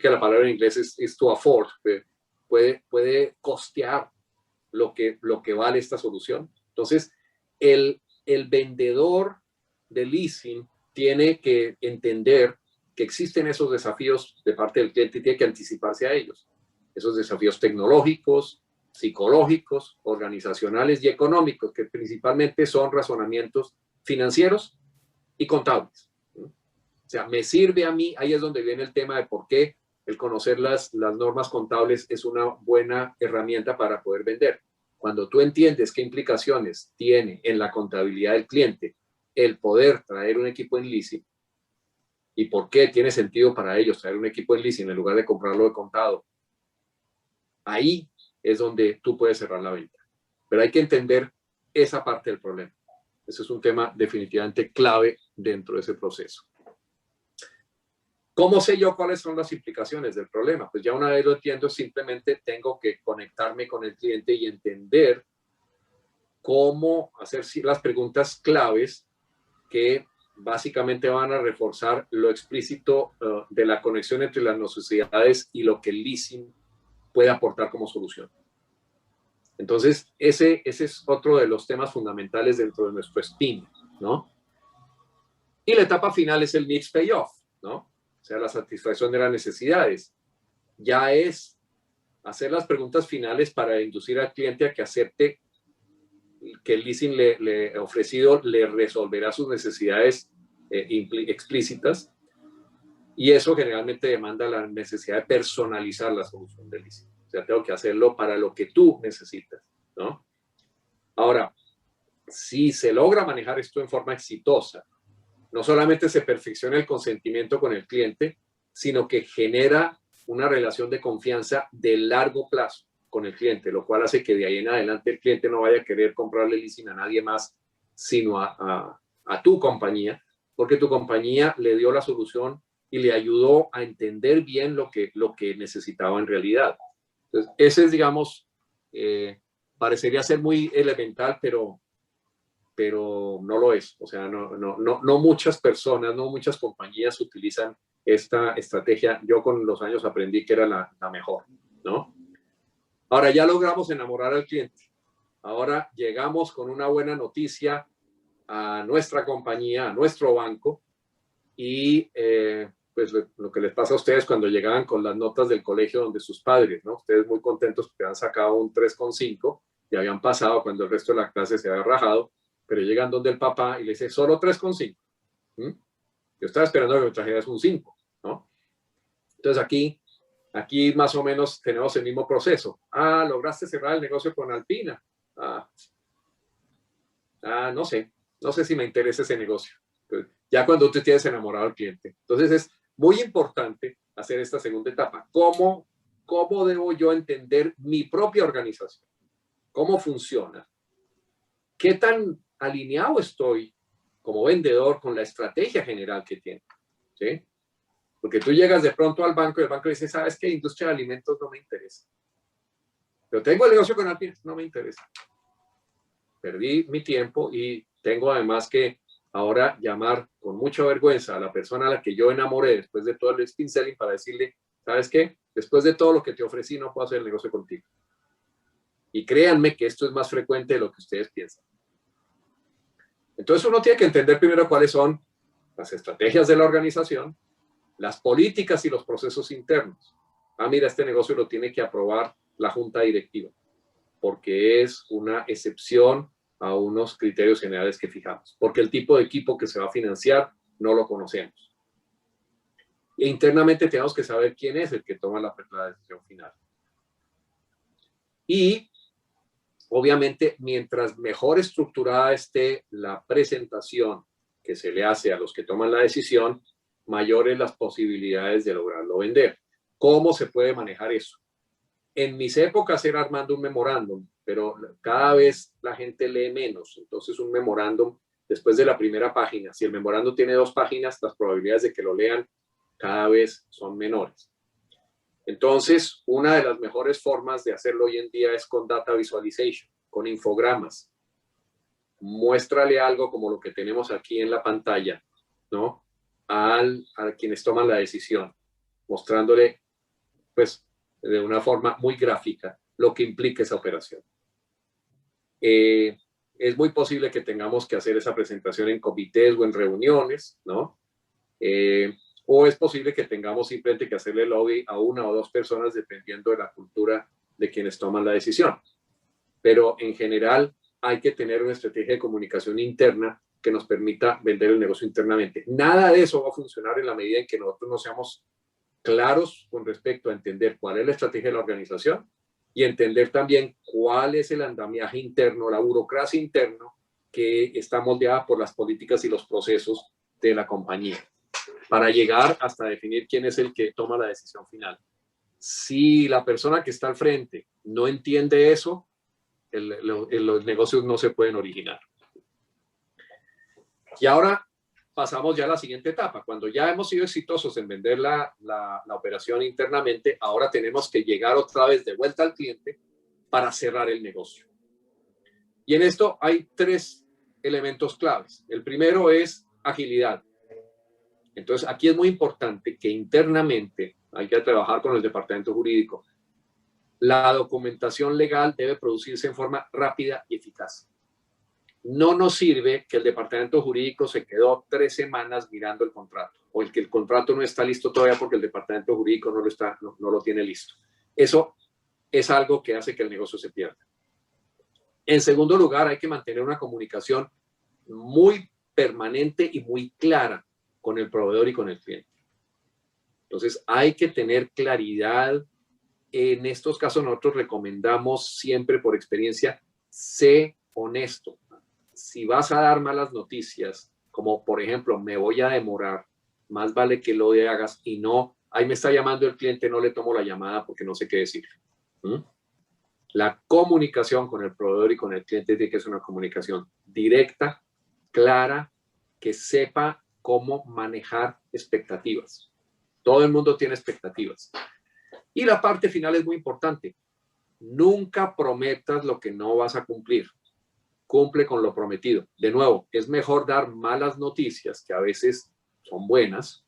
la palabra en inglés es to afford, puede costear lo que vale esta solución? Entonces, el vendedor de leasing tiene que entender que existen esos desafíos de parte del cliente y tiene que anticiparse a ellos. Esos desafíos tecnológicos, psicológicos, organizacionales y económicos, que principalmente son razonamientos financieros y contables. O sea, me sirve a mí, ahí es donde viene el tema de por qué el conocer las normas contables es una buena herramienta para poder vender. Cuando tú entiendes qué implicaciones tiene en la contabilidad del cliente el poder traer un equipo en leasing y por qué tiene sentido para ellos traer un equipo en leasing en lugar de comprarlo de contado, ahí es donde tú puedes cerrar la venta. Pero hay que entender esa parte del problema. Ese es un tema definitivamente clave dentro de ese proceso. ¿Cómo sé yo cuáles son las implicaciones del problema? Pues ya una vez lo entiendo, simplemente tengo que conectarme con el cliente y entender cómo hacer las preguntas claves que básicamente van a reforzar lo explícito de la conexión entre las necesidades y lo que el leasing puede aportar como solución. Entonces, ese es otro de los temas fundamentales dentro de nuestro spin, ¿no? Y la etapa final es el needs payoff, ¿no? O sea, la satisfacción de las necesidades. Ya es hacer las preguntas finales para inducir al cliente a que acepte que el leasing le ofrecido le resolverá sus necesidades explícitas, y eso generalmente demanda la necesidad de personalizar la solución del leasing. O sea, tengo que hacerlo para lo que tú necesitas, ¿no? Ahora, si se logra manejar esto en forma exitosa, no solamente se perfecciona el consentimiento con el cliente, sino que genera una relación de confianza de largo plazo con el cliente, lo cual hace que de ahí en adelante el cliente no vaya a querer comprarle leasing a nadie más, sino a tu compañía, porque tu compañía le dio la solución y le ayudó a entender bien lo que necesitaba en realidad. Entonces, ese es, digamos, parecería ser muy elemental, pero no lo es. O sea, no muchas personas, no muchas compañías utilizan esta estrategia. Yo con los años aprendí que era la mejor, ¿no? Ahora ya logramos enamorar al cliente. Ahora llegamos con una buena noticia a nuestra compañía, a nuestro banco, y pues lo que les pasa a ustedes cuando llegaban con las notas del colegio donde sus padres, ¿no? Ustedes muy contentos porque han sacado un 3,5 y habían pasado cuando el resto de la clase se había rajado, pero llegan donde el papá y le dice, solo 3,5. Yo estaba esperando que me trajeras un 5, ¿no? Entonces aquí más o menos tenemos el mismo proceso. Ah, lograste cerrar el negocio con Alpina. No sé si me interesa ese negocio. Entonces, ya cuando tú tienes enamorado al cliente. Entonces es muy importante hacer esta segunda etapa. ¿Cómo debo yo entender mi propia organización? ¿Cómo funciona? ¿Qué tan alineado estoy como vendedor con la estrategia general que tiene? ¿Sí? Porque tú llegas de pronto al banco y el banco dice, ¿sabes qué? Industria de alimentos no me interesa. Pero tengo el negocio con Alpina, no me interesa. Perdí mi tiempo y tengo además que ahora llamar con mucha vergüenza a la persona a la que yo enamoré después de todo el spin selling para decirle, ¿sabes qué? Después de todo lo que te ofrecí, no puedo hacer el negocio contigo. Y créanme que esto es más frecuente de lo que ustedes piensan. Entonces uno tiene que entender primero cuáles son las estrategias de la organización, las políticas y los procesos internos. Mira, este negocio lo tiene que aprobar la junta directiva, porque es una excepción a unos criterios generales que fijamos, porque el tipo de equipo que se va a financiar no lo conocemos. E internamente tenemos que saber quién es el que toma la decisión final. Y, obviamente, mientras mejor estructurada esté la presentación que se le hace a los que toman la decisión, mayores las posibilidades de lograrlo vender. ¿Cómo se puede manejar eso? En mis épocas era armando un memorándum, pero cada vez la gente lee menos. Entonces un memorándum, después de la primera página, si el memorándum tiene 2 páginas, las probabilidades de que lo lean cada vez son menores. Entonces, una de las mejores formas de hacerlo hoy en día es con data visualization, con infogramas. Muéstrale algo como lo que tenemos aquí en la pantalla, ¿no? A quienes toman la decisión, mostrándole, pues, de una forma muy gráfica lo que implica esa operación. Es muy posible que tengamos que hacer esa presentación en comités o en reuniones, ¿no? O es posible que tengamos simplemente que hacerle lobby a 1 o 2 personas dependiendo de la cultura de quienes toman la decisión. Pero en general hay que tener una estrategia de comunicación interna que nos permita vender el negocio internamente. Nada de eso va a funcionar en la medida en que nosotros no seamos claros con respecto a entender cuál es la estrategia de la organización y entender también cuál es el andamiaje interno, la burocracia interna que está moldeada por las políticas y los procesos de la compañía para llegar hasta definir quién es el que toma la decisión final. Si la persona que está al frente no entiende eso, los negocios no se pueden originar. Y ahora pasamos ya a la siguiente etapa. Cuando ya hemos sido exitosos en vender la operación internamente, ahora tenemos que llegar otra vez de vuelta al cliente para cerrar el negocio. Y en esto hay 3 elementos claves. El primero es agilidad. Entonces, aquí es muy importante que internamente hay que trabajar con el departamento jurídico. La documentación legal debe producirse en forma rápida y eficaz. No nos sirve que el departamento jurídico se quedó 3 semanas mirando el contrato o el que el contrato no está listo todavía porque el departamento jurídico no lo tiene listo. Eso es algo que hace que el negocio se pierda. En segundo lugar, hay que mantener una comunicación muy permanente y muy clara con el proveedor y con el cliente. Entonces, hay que tener claridad. En estos casos, nosotros recomendamos siempre por experiencia, sé honesto. Si vas a dar malas noticias, como por ejemplo, me voy a demorar, más vale que lo hagas y no, ahí me está llamando el cliente, no le tomo la llamada porque no sé qué decir. La comunicación con el proveedor y con el cliente tiene que ser una comunicación directa, clara, que sepa cómo manejar expectativas. Todo el mundo tiene expectativas. Y la parte final es muy importante. Nunca prometas lo que no vas a cumplir. Cumple con lo prometido. De nuevo, es mejor dar malas noticias, que a veces son buenas,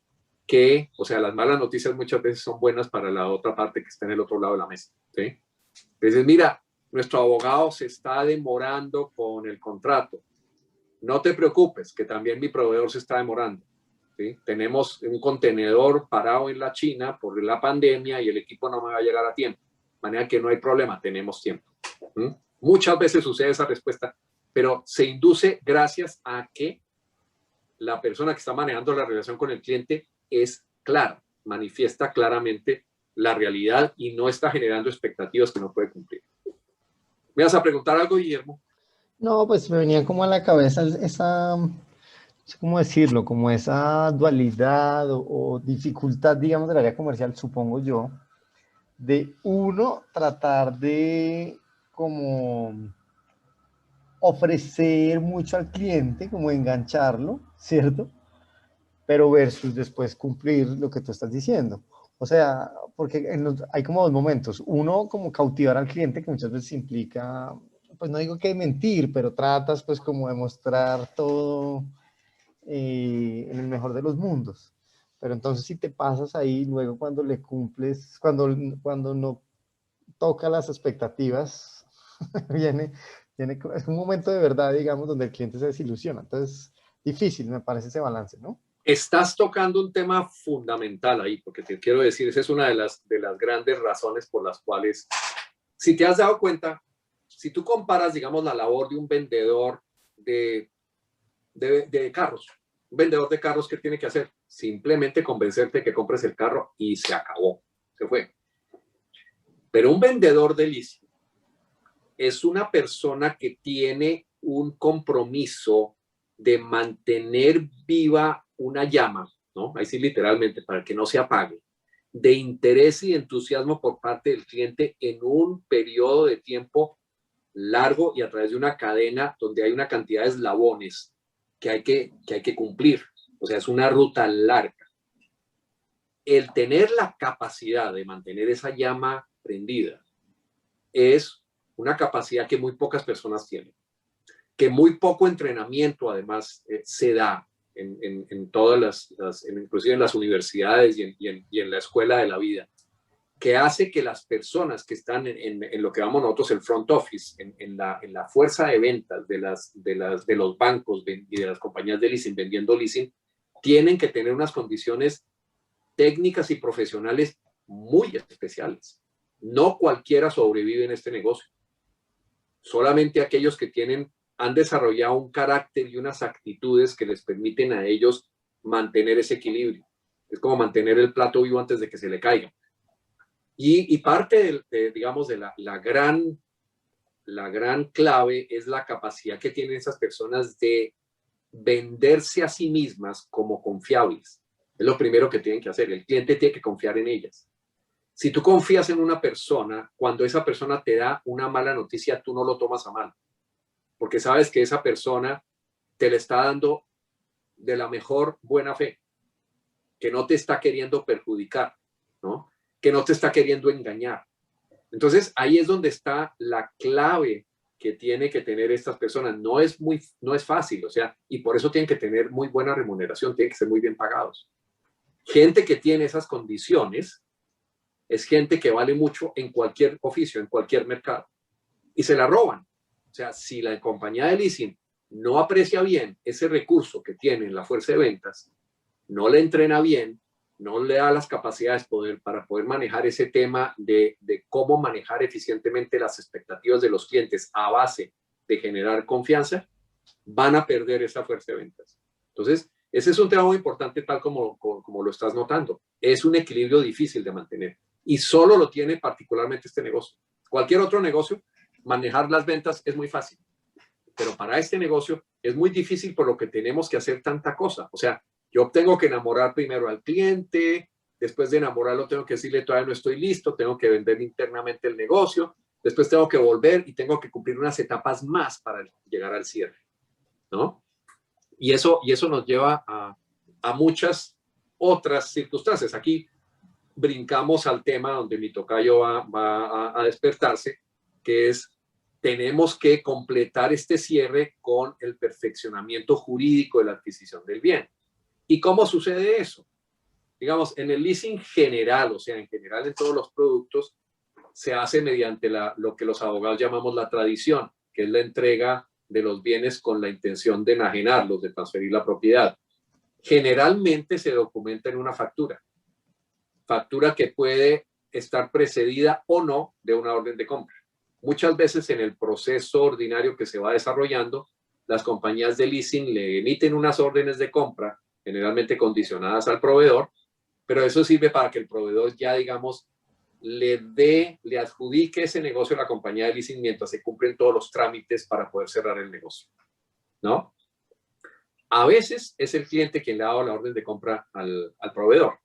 las malas noticias muchas veces son buenas para la otra parte que está en el otro lado de la mesa, ¿sí? Entonces, mira, nuestro abogado se está demorando con el contrato. No te preocupes, que también mi proveedor se está demorando. ¿Sí? Tenemos un contenedor parado en la China por la pandemia y el equipo no me va a llegar a tiempo. De manera que no hay problema, tenemos tiempo. ¿Mm? Muchas veces sucede esa respuesta, pero se induce gracias a que la persona que está manejando la relación con el cliente es clara, manifiesta claramente la realidad y no está generando expectativas que no puede cumplir. ¿Me vas a preguntar algo, Guillermo? No, pues me venía como a la cabeza esa, no sé cómo decirlo, como esa dualidad o dificultad, digamos, del área comercial, supongo yo, de uno tratar de como ofrecer mucho al cliente, como engancharlo, ¿cierto? Pero versus después cumplir lo que tú estás diciendo. O sea, porque hay como dos momentos. Uno, como cautivar al cliente, que muchas veces implica, pues no digo que mentir, pero tratas pues como de mostrar todo en el mejor de los mundos. Pero entonces si te pasas ahí, luego cuando le cumples, cuando no toca las expectativas, viene, es un momento de verdad, digamos, donde el cliente se desilusiona. Entonces, difícil, me parece ese balance, ¿no? Estás tocando un tema fundamental ahí, porque te quiero decir, esa es una de las grandes razones por las cuales, si te has dado cuenta, si tú comparas, digamos, la labor de un vendedor de carros, un vendedor de carros, ¿qué tiene que hacer? Simplemente convencerte que compres el carro y se acabó, se fue. Pero un vendedor de leasing es una persona que tiene un compromiso de mantener viva una llama, ¿no? Ahí sí literalmente, para que no se apague, de interés y entusiasmo por parte del cliente en un periodo de tiempo largo y a través de una cadena donde hay una cantidad de eslabones que hay que cumplir. O sea, es una ruta larga. El tener la capacidad de mantener esa llama prendida es una capacidad que muy pocas personas tienen, que muy poco entrenamiento además se da en todas inclusive en las universidades y en la escuela de la vida, que hace que las personas que están en lo que llamamos nosotros el front office, en la fuerza de ventas de los bancos y de las compañías de leasing, vendiendo leasing, tienen que tener unas condiciones técnicas y profesionales muy especiales. No cualquiera sobrevive en este negocio. Solamente aquellos que han desarrollado un carácter y unas actitudes que les permiten a ellos mantener ese equilibrio. Es como mantener el plato vivo antes de que se le caiga. Y parte, digamos, de la gran clave es la capacidad que tienen esas personas de venderse a sí mismas como confiables. Es lo primero que tienen que hacer. El cliente tiene que confiar en ellas. Si tú confías en una persona, cuando esa persona te da una mala noticia, tú no lo tomas a mal, porque sabes que esa persona te le está dando de la mejor buena fe, que no te está queriendo perjudicar, ¿no? Que no te está queriendo engañar. Entonces, ahí es donde está la clave que tiene que tener estas personas. No es fácil, o sea, y por eso tienen que tener muy buena remuneración, tienen que ser muy bien pagados. Gente que tiene esas condiciones es gente que vale mucho en cualquier oficio, en cualquier mercado, y se la roban. O sea, si la compañía de leasing no aprecia bien ese recurso que tiene en la fuerza de ventas, no le entrena bien, no le da las capacidades para poder manejar ese tema de cómo manejar eficientemente las expectativas de los clientes a base de generar confianza, van a perder esa fuerza de ventas. Entonces, ese es un tema muy importante, tal como lo estás notando. Es un equilibrio difícil de mantener y solo lo tiene particularmente este negocio. Cualquier otro negocio, manejar las ventas es muy fácil, pero para este negocio es muy difícil por lo que tenemos que hacer tanta cosa. O sea, yo tengo que enamorar primero al cliente, después de enamorarlo tengo que decirle todavía no estoy listo, tengo que vender internamente el negocio, después tengo que volver y tengo que cumplir unas etapas más para llegar al cierre, ¿no? Y eso nos lleva a muchas otras circunstancias. Aquí brincamos al tema donde mi tocayo va a despertarse, que es tenemos que completar este cierre con el perfeccionamiento jurídico de la adquisición del bien. ¿Y cómo sucede eso? Digamos, en el leasing general, o sea, en general en todos los productos, se hace mediante lo que los abogados llamamos la tradición, que es la entrega de los bienes con la intención de enajenarlos, de transferir la propiedad. Generalmente se documenta en una factura que puede estar precedida o no de una orden de compra. Muchas veces en el proceso ordinario que se va desarrollando, las compañías de leasing le emiten unas órdenes de compra, generalmente condicionadas al proveedor, pero eso sirve para que el proveedor ya, digamos, le adjudique ese negocio a la compañía de leasing mientras se cumplen todos los trámites para poder cerrar el negocio, ¿no? A veces es el cliente quien le ha dado la orden de compra al proveedor,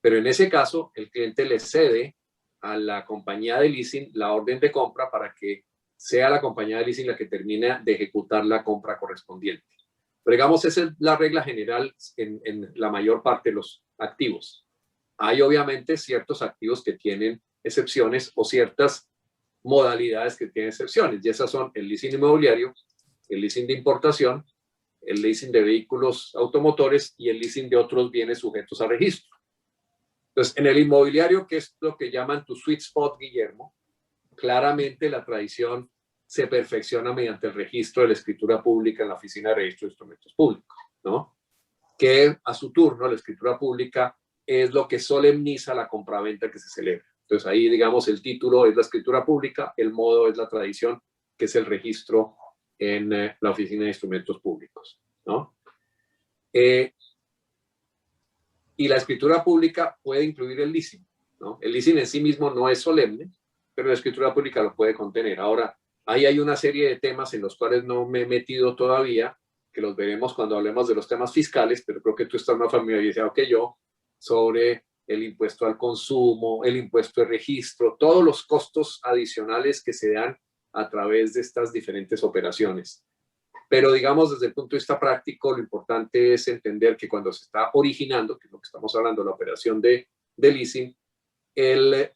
pero en ese caso el cliente le cede a la compañía de leasing la orden de compra para que sea la compañía de leasing la que termine de ejecutar la compra correspondiente. Pero digamos, esa es la regla general en la mayor parte de los activos. Hay obviamente ciertos activos que tienen excepciones o ciertas modalidades que tienen excepciones, y esas son el leasing inmobiliario, el leasing de importación, el leasing de vehículos automotores y el leasing de otros bienes sujetos a registro. Entonces, en el inmobiliario, que es lo que llaman tu sweet spot, Guillermo, claramente la tradición se perfecciona mediante el registro de la escritura pública en la Oficina de Registro de Instrumentos Públicos, ¿no? Que a su turno la escritura pública es lo que solemniza la compraventa que se celebra. Entonces ahí, digamos, el título es la escritura pública, el modo es la tradición, que es el registro en la Oficina de Instrumentos Públicos, ¿no? Y la escritura pública puede incluir el leasing, ¿no? El leasing en sí mismo no es solemne, pero la escritura pública lo puede contener. Ahora, ahí hay una serie de temas en los cuales no me he metido todavía, que los veremos cuando hablemos de los temas fiscales, pero creo que tú estás más familiarizado que yo sobre el impuesto al consumo, el impuesto de registro, todos los costos adicionales que se dan a través de estas diferentes operaciones. Pero digamos, desde el punto de vista práctico, lo importante es entender que cuando se está originando, que es lo que estamos hablando, la operación de leasing, el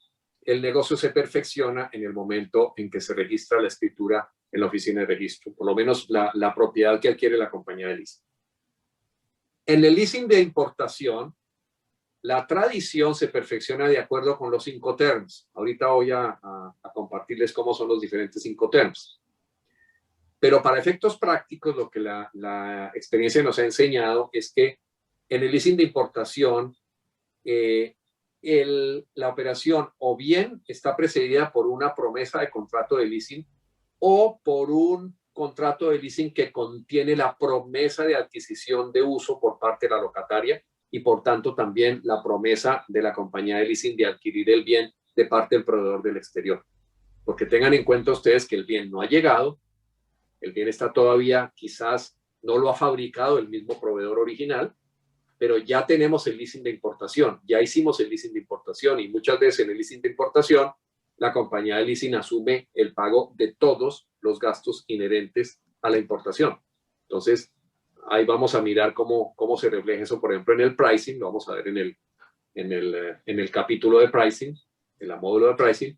negocio se perfecciona en el momento en que se registra la escritura en la oficina de registro, por lo menos la propiedad que adquiere la compañía de leasing. En el leasing de importación, la tradición se perfecciona de acuerdo con los Incoterms. Ahorita voy a compartirles cómo son los diferentes Incoterms. Pero para efectos prácticos, lo que la experiencia nos ha enseñado es que en el leasing de importación, la operación o bien está precedida por una promesa de contrato de leasing o por un contrato de leasing que contiene la promesa de adquisición de uso por parte de la locataria y por tanto también la promesa de la compañía de leasing de adquirir el bien de parte del proveedor del exterior. Porque tengan en cuenta ustedes que el bien no ha llegado, el bien está todavía, quizás no lo ha fabricado el mismo proveedor original, pero ya tenemos el leasing de importación, ya hicimos el leasing de importación y muchas veces en el leasing de importación la compañía de leasing asume el pago de todos los gastos inherentes a la importación. Entonces, ahí vamos a mirar cómo se refleja eso, por ejemplo, en el pricing, lo vamos a ver en el capítulo de pricing, en la módulo de pricing,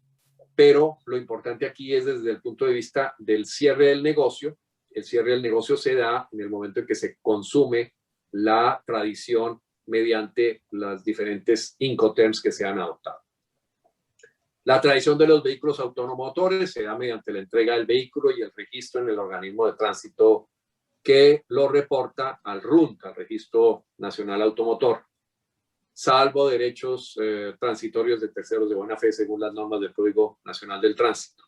pero lo importante aquí es desde el punto de vista del cierre del negocio. El cierre del negocio se da en el momento en que se consume la tradición mediante las diferentes Incoterms que se han adoptado. La tradición de los vehículos automotores se da mediante la entrega del vehículo y el registro en el organismo de tránsito que lo reporta al RUNT, al Registro Nacional Automotor, salvo derechos transitorios de terceros de buena fe según las normas del Código Nacional del Tránsito.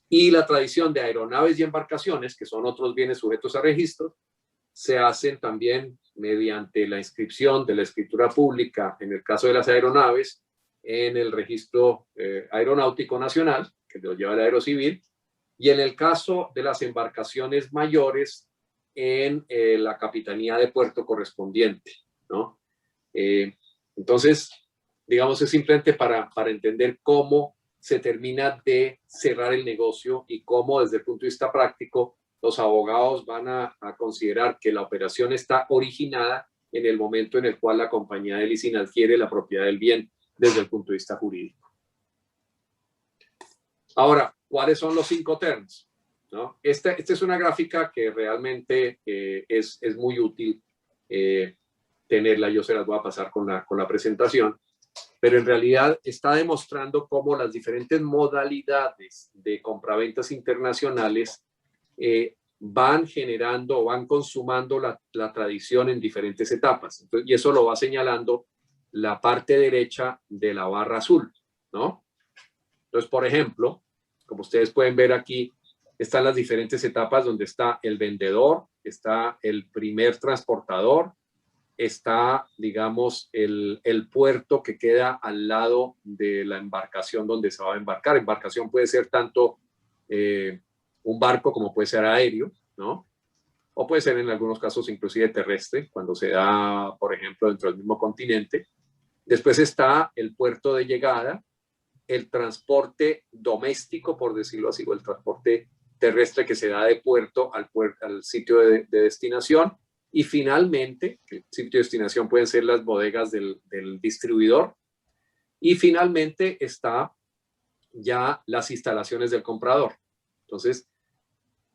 Y la tradición de aeronaves y embarcaciones, que son otros bienes sujetos a registro, se hacen también mediante la inscripción de la escritura pública, en el caso de las aeronaves, en el Registro Aeronáutico Nacional, que lo lleva el Aerocivil, y en el caso de las embarcaciones mayores, en la Capitanía de Puerto correspondiente, ¿no? Entonces, digamos, es simplemente para entender cómo se termina de cerrar el negocio y cómo desde el punto de vista práctico los abogados van a considerar que la operación está originada en el momento en el cual la compañía de leasing adquiere la propiedad del bien desde el punto de vista jurídico. Ahora, ¿cuáles son los Incoterms? ¿No? Esta es una gráfica que realmente es muy útil tenerla. Yo se las voy a pasar con la presentación. pero en realidad está demostrando cómo las diferentes modalidades de compraventas internacionales van generando o van consumando la tradición en diferentes etapas. Entonces, y eso lo va señalando la parte derecha de la barra azul, ¿no? Entonces, por ejemplo, como ustedes pueden ver aquí, están las diferentes etapas donde está el vendedor, está el primer transportador, está, digamos, el puerto que queda al lado de la embarcación donde se va a embarcar. Embarcación puede ser tanto un barco como puede ser aéreo, ¿no? O puede ser en algunos casos inclusive terrestre, cuando se da, por ejemplo, dentro del mismo continente. Después está el puerto de llegada, el transporte doméstico, por decirlo así, o el transporte terrestre que se da de puerto al sitio de destinación. Y finalmente, el sitio de destinación pueden ser las bodegas del distribuidor. Y finalmente está ya las instalaciones del comprador. Entonces,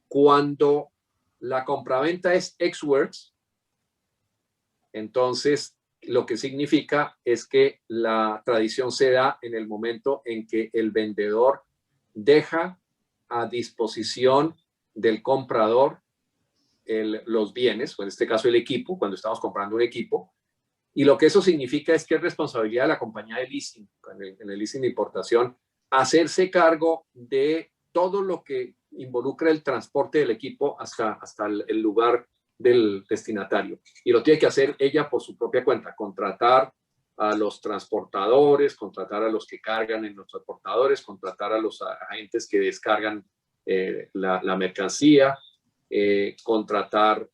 cuando la compraventa es ex works, entonces lo que significa es que la tradición se da en el momento en que el vendedor deja a disposición del comprador los bienes, o en este caso el equipo, cuando estamos comprando un equipo, y lo que eso significa es que es responsabilidad de la compañía de leasing, en el leasing de importación, hacerse cargo de todo lo que involucra el transporte del equipo hasta el lugar del destinatario. Y lo tiene que hacer ella por su propia cuenta, contratar a los transportadores, contratar a los que cargan en los transportadores, contratar a los agentes que descargan la mercancía, contratar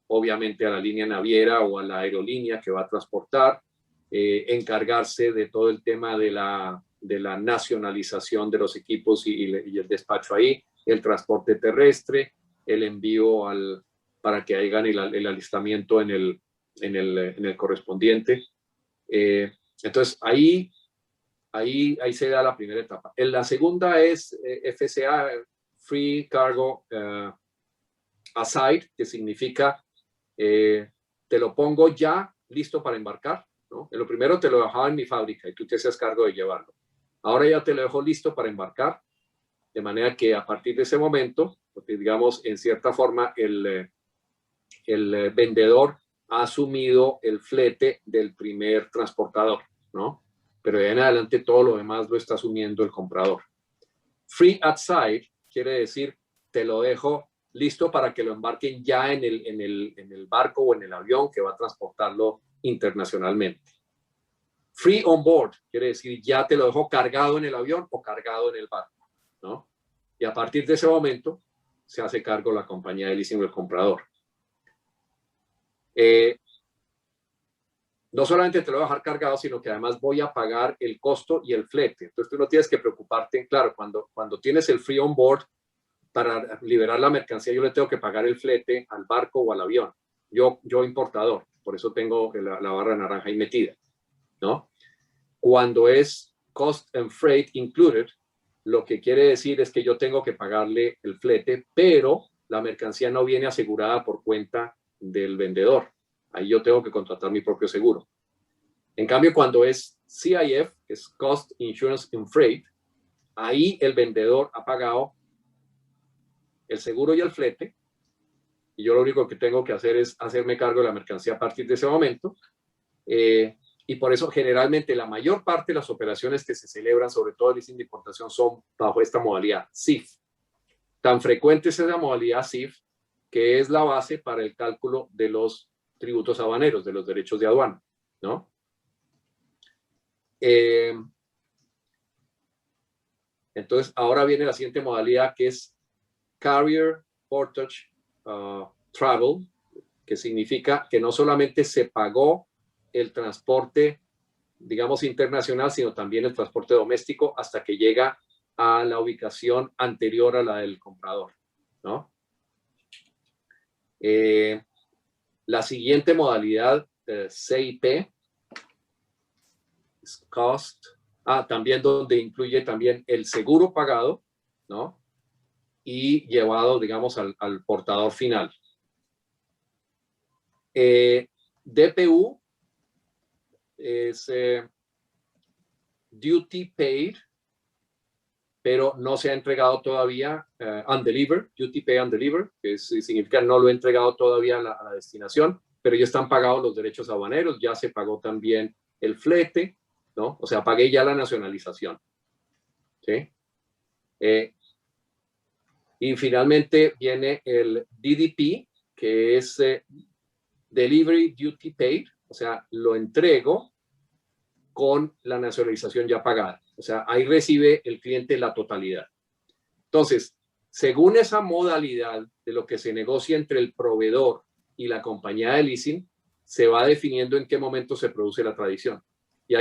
obviamente a la línea naviera o a la aerolínea que va a transportar, encargarse de todo el tema de la nacionalización de los equipos y el despacho ahí, el transporte terrestre, el envío para que hagan el alistamiento en el correspondiente. Entonces ahí se da la primera etapa. La segunda es FCA, Free Cargo Aside, que significa te lo pongo ya listo para embarcar, ¿no? En lo primero te lo dejaba en mi fábrica y tú te hacías cargo de llevarlo. Ahora ya te lo dejo listo para embarcar, de manera que a partir de ese momento, porque digamos, en cierta forma, el vendedor ha asumido el flete del primer transportador, ¿no? Pero de ahí en adelante todo lo demás lo está asumiendo el comprador. Free outside quiere decir te lo dejo listo para que lo embarquen ya en el barco o en el avión que va a transportarlo internacionalmente. Free on board quiere decir ya te lo dejo cargado en el avión o cargado en el barco, ¿no? Y a partir de ese momento se hace cargo la compañía de leasing o el comprador. No solamente te lo voy a dejar cargado, sino que además voy a pagar el costo y el flete. Entonces tú no tienes que preocuparte, claro, cuando tienes el free on board, para liberar la mercancía yo le tengo que pagar el flete al barco o al avión. Yo importador, por eso tengo la barra naranja ahí metida, ¿no? Cuando es cost and freight included, lo que quiere decir es que yo tengo que pagarle el flete, pero la mercancía no viene asegurada por cuenta del vendedor. Ahí yo tengo que contratar mi propio seguro. En cambio, cuando es CIF, que es Cost, Insurance and Freight, ahí el vendedor ha pagado el seguro y el flete, y yo lo único que tengo que hacer es hacerme cargo de la mercancía a partir de ese momento. Y por eso generalmente la mayor parte de las operaciones que se celebran, sobre todo el leasing de importación, son bajo esta modalidad CIF. Tan frecuente es esa modalidad CIF que es la base para el cálculo de los tributos aduaneros, de los derechos de aduana, ¿no? Entonces, ahora viene la siguiente modalidad, que es Carrier Portage Travel, que significa que no solamente se pagó el transporte, digamos, internacional, sino también el transporte doméstico hasta que llega a la ubicación anterior a la del comprador, ¿no? La siguiente modalidad, CIP, es Cost, también donde incluye también el seguro pagado, ¿no? Y llevado, digamos, al portador final. DPU es duty paid, pero no se ha entregado todavía, undelivered, duty paid undelivered, que significa no lo he entregado todavía a la destinación, pero ya están pagados los derechos aduaneros, ya se pagó también el flete, ¿no? O sea, pagué ya la nacionalización. ¿Sí? Y finalmente viene el DDP, que es Delivery Duty Paid, o sea, lo entrego con la nacionalización ya pagada. O sea, ahí recibe el cliente la totalidad. Entonces, según esa modalidad de lo que se negocia entre el proveedor y la compañía de leasing, se va definiendo en qué momento se produce la tradición.